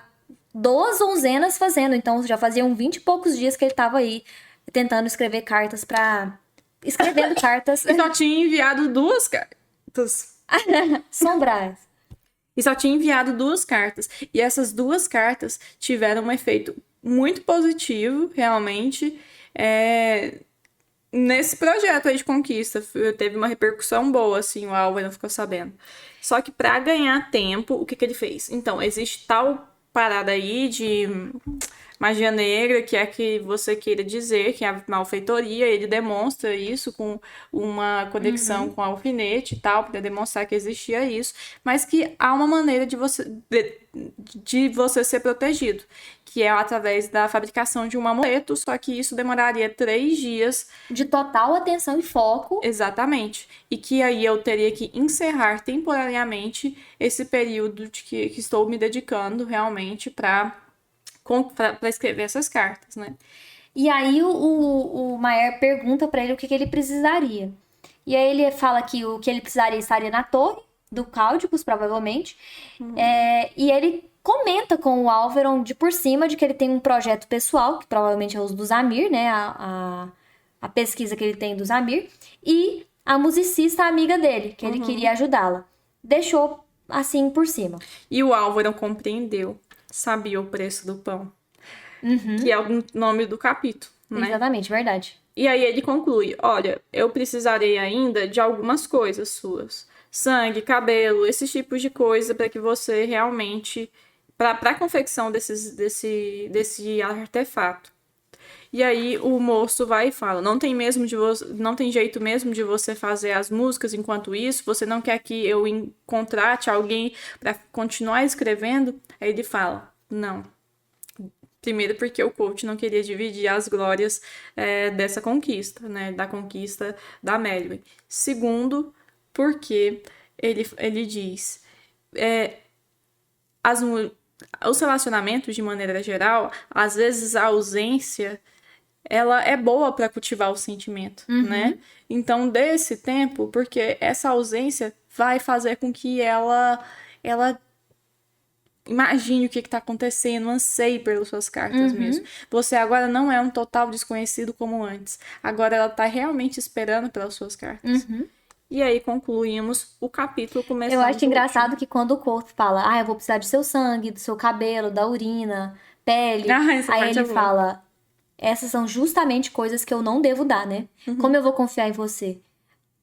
2 onzenas fazendo. Então, já faziam 20 e poucos dias que ele tava aí tentando escrever cartas pra... Escrevendo cartas. E só tinha enviado 2 cartas. Sombras. E só tinha enviado 2 cartas. E essas 2 cartas tiveram um efeito muito positivo, realmente, nesse projeto aí de conquista. Teve uma repercussão boa, assim, o Álvaro ficou sabendo. Só que para ganhar tempo, o que ele fez? Então, existe tal parada aí de magia negra, que é que você queira dizer que é a malfeitoria, ele demonstra isso com uma conexão com o alfinete e tal, para demonstrar que existia isso, mas que há uma maneira de você ser protegido, que é através da fabricação de um amuleto, só que isso demoraria 3 dias. De total atenção e foco. Exatamente. E que aí eu teria que encerrar temporariamente esse período de que estou me dedicando realmente para escrever essas cartas, né? E aí o Maier pergunta pra ele o que ele precisaria. E aí ele fala que o que ele precisaria estaria na torre do Cáudicos, provavelmente. E ele comenta com o Álvaro de por cima de que ele tem um projeto pessoal, que provavelmente é o do Zamir, né? A pesquisa que ele tem do Zamir. E a musicista amiga dele, que ele queria ajudá-la. Deixou assim por cima. E o Álvaro compreendeu. Sabia o preço do pão. Que é o nome do capítulo, né? Exatamente, verdade. E aí ele conclui, olha, eu precisarei ainda de algumas coisas suas. Sangue, cabelo, esses tipos de coisa para que você realmente... Para a confecção desse artefato. E aí o moço vai e fala, não tem jeito mesmo de você fazer as músicas enquanto isso? Você não quer que eu contrate alguém para continuar escrevendo? Aí ele fala, não. Primeiro porque o coach não queria dividir as glórias dessa conquista, né? Da conquista da Melvin. Segundo, porque ele diz, os relacionamentos, de maneira geral, às vezes a ausência, ela é boa para cultivar o sentimento, né? Então, dê esse tempo, porque essa ausência vai fazer com que ela imagine o que está acontecendo, anseie pelas suas cartas mesmo. Você agora não é um total desconhecido como antes. Agora ela está realmente esperando pelas suas cartas. E aí concluímos o capítulo começando. Eu acho engraçado que quando o corpo fala, eu vou precisar do seu sangue, do seu cabelo, da urina, pele. Essa Aí parte ele é boa. fala, essas são justamente coisas que eu não devo dar, né? Como eu vou confiar em você?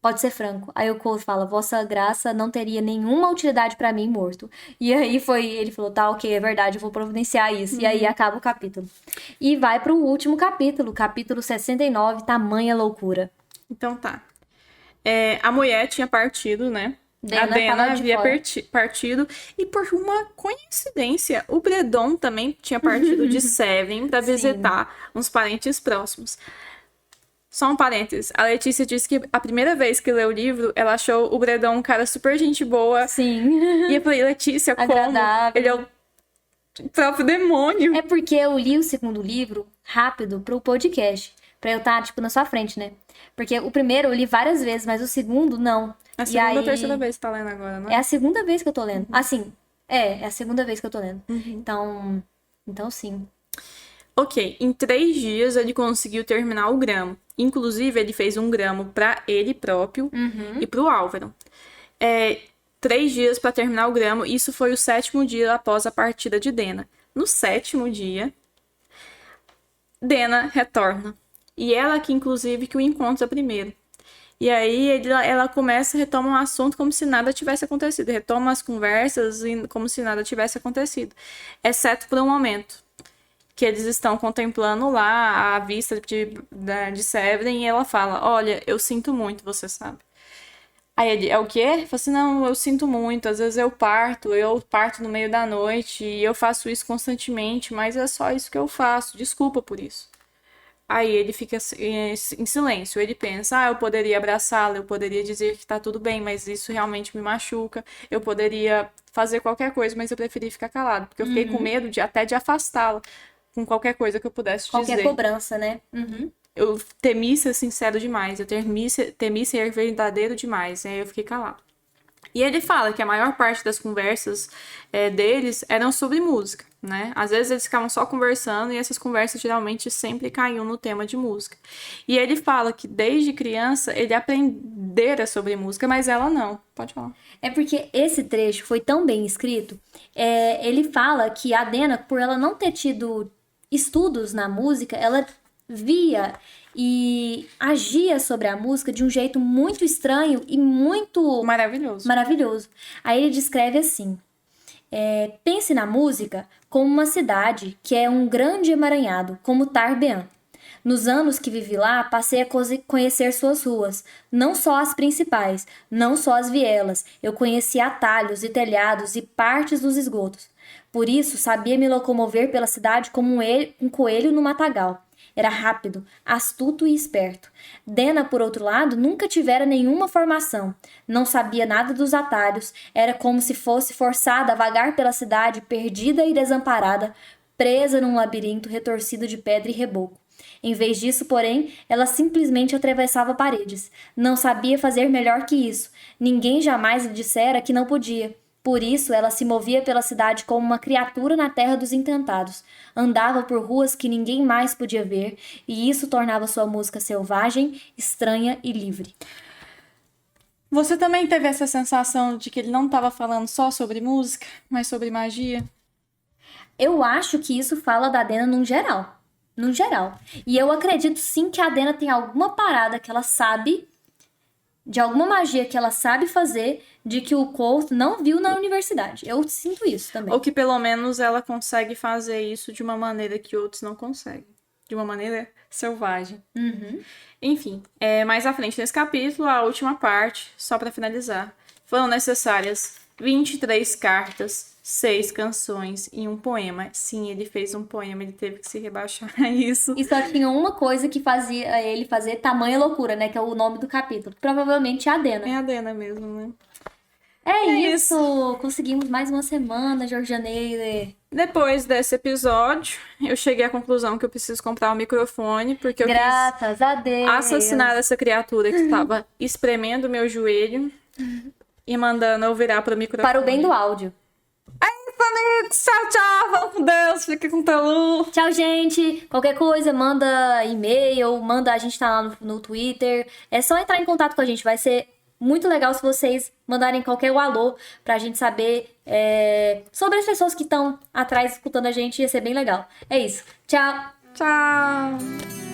Pode ser franco. Aí o Cole fala, vossa graça não teria nenhuma utilidade pra mim morto. E aí ele falou, tá, ok, é verdade, eu vou providenciar isso. E aí acaba o capítulo. E vai pro último capítulo 69, Tamanha Loucura. Então tá. A mulher tinha partido, né? Dena A Dena tava de havia fora. partido. E por uma coincidência, o Bredon também tinha partido de Seven pra visitar uns parentes próximos. Só um parênteses. A Letícia disse que a primeira vez que leu o livro, ela achou o Bredon um cara super gente boa. Sim. E eu falei, Letícia, como? Agradável. Ele é o próprio demônio. É porque eu li o segundo livro rápido pro podcast. Pra eu estar, tipo, na sua frente, né? Porque o primeiro eu li várias vezes, mas o segundo, não. A E segunda ou aí... terceira vez que tá lendo agora, né? É a segunda vez que eu tô lendo. Assim, é a segunda vez que eu tô lendo. Então sim. Ok, em 3 dias ele conseguiu terminar o gramo. Inclusive, ele fez um gramo pra ele próprio e pro Álvaro. 3 dias pra terminar o gramo, isso foi o 7º dia após a partida de Dena. No 7º dia, Dena retorna. E ela que, inclusive, que o encontra primeiro. E aí ela começa, retoma um assunto como se nada tivesse acontecido. Retoma as conversas como se nada tivesse acontecido. Exceto por um momento. Que eles estão contemplando lá a vista de Severin e ela fala, olha, eu sinto muito, você sabe. Aí ele, é o quê? Ele fala assim, não, eu sinto muito, às vezes eu parto no meio da noite e eu faço isso constantemente, mas é só isso que eu faço, desculpa por isso. Aí ele fica em silêncio, ele pensa, eu poderia abraçá-la, eu poderia dizer que tá tudo bem, mas isso realmente me machuca, eu poderia fazer qualquer coisa, mas eu preferi ficar calado, porque eu fiquei com medo até de afastá-la com qualquer coisa que eu pudesse Qualquer dizer. cobrança, né? Eu temi ser sincero demais, eu temi ser verdadeiro demais, aí eu fiquei calado. E ele fala que a maior parte das conversas deles eram sobre música, né? Às vezes eles ficavam só conversando e essas conversas geralmente sempre caíam no tema de música. E ele fala que desde criança ele aprendera sobre música, mas ela não. Pode falar. É porque esse trecho foi tão bem escrito. Ele fala que a Dena, por ela não ter tido estudos na música, ela via e agia sobre a música de um jeito muito estranho e muito Maravilhoso. Aí ele descreve assim: pense na música como uma cidade que é um grande emaranhado, como Tarbean. Nos anos que vivi lá, passei a conhecer suas ruas, não só as principais, não só as vielas. Eu conheci atalhos e telhados e partes dos esgotos. Por isso, sabia me locomover pela cidade como um coelho no matagal. Era rápido, astuto e esperto. Dena, por outro lado, nunca tivera nenhuma formação. Não sabia nada dos atalhos. Era como se fosse forçada a vagar pela cidade, perdida e desamparada, presa num labirinto retorcido de pedra e reboco. Em vez disso, porém, ela simplesmente atravessava paredes. Não sabia fazer melhor que isso. Ninguém jamais lhe dissera que não podia. Por isso, ela se movia pela cidade como uma criatura na terra dos encantados. Andava por ruas que ninguém mais podia ver, e isso tornava sua música selvagem, estranha e livre. Você também teve essa sensação de que ele não estava falando só sobre música, mas sobre magia? Eu acho que isso fala da Dena num geral. No geral. E eu acredito sim que a Dena tem alguma parada que ela sabe, de alguma magia que ela sabe fazer, de que o Colt não viu na universidade. Eu sinto isso também. Ou que pelo menos ela consegue fazer isso de uma maneira que outros não conseguem. De uma maneira selvagem. Enfim, mais à frente nesse capítulo, a última parte, só para finalizar. Foram necessárias 23 cartas, 6 canções e um poema. Sim, ele fez um poema, ele teve que se rebaixar a isso. E só tinha uma coisa que fazia ele fazer tamanha loucura, né? Que é o nome do capítulo. Provavelmente a Dena. É a Dena mesmo, né? É isso! Conseguimos mais uma semana, Georgianeire. Depois desse episódio, eu cheguei à conclusão que eu preciso comprar um microfone, porque eu quis Graças a Deus. assassinar essa criatura que estava espremendo o meu joelho e mandando eu virar pro microfone. Para o bem do áudio. Tchau, tchau. Vamos com Deus. Fique com Telu. Tchau, gente. Qualquer coisa, manda e-mail, manda a gente tá lá no Twitter. É só entrar em contato com a gente. Vai ser muito legal se vocês mandarem qualquer alô pra gente saber sobre as pessoas que estão atrás escutando a gente. Ia ser bem legal. É isso. Tchau. Tchau.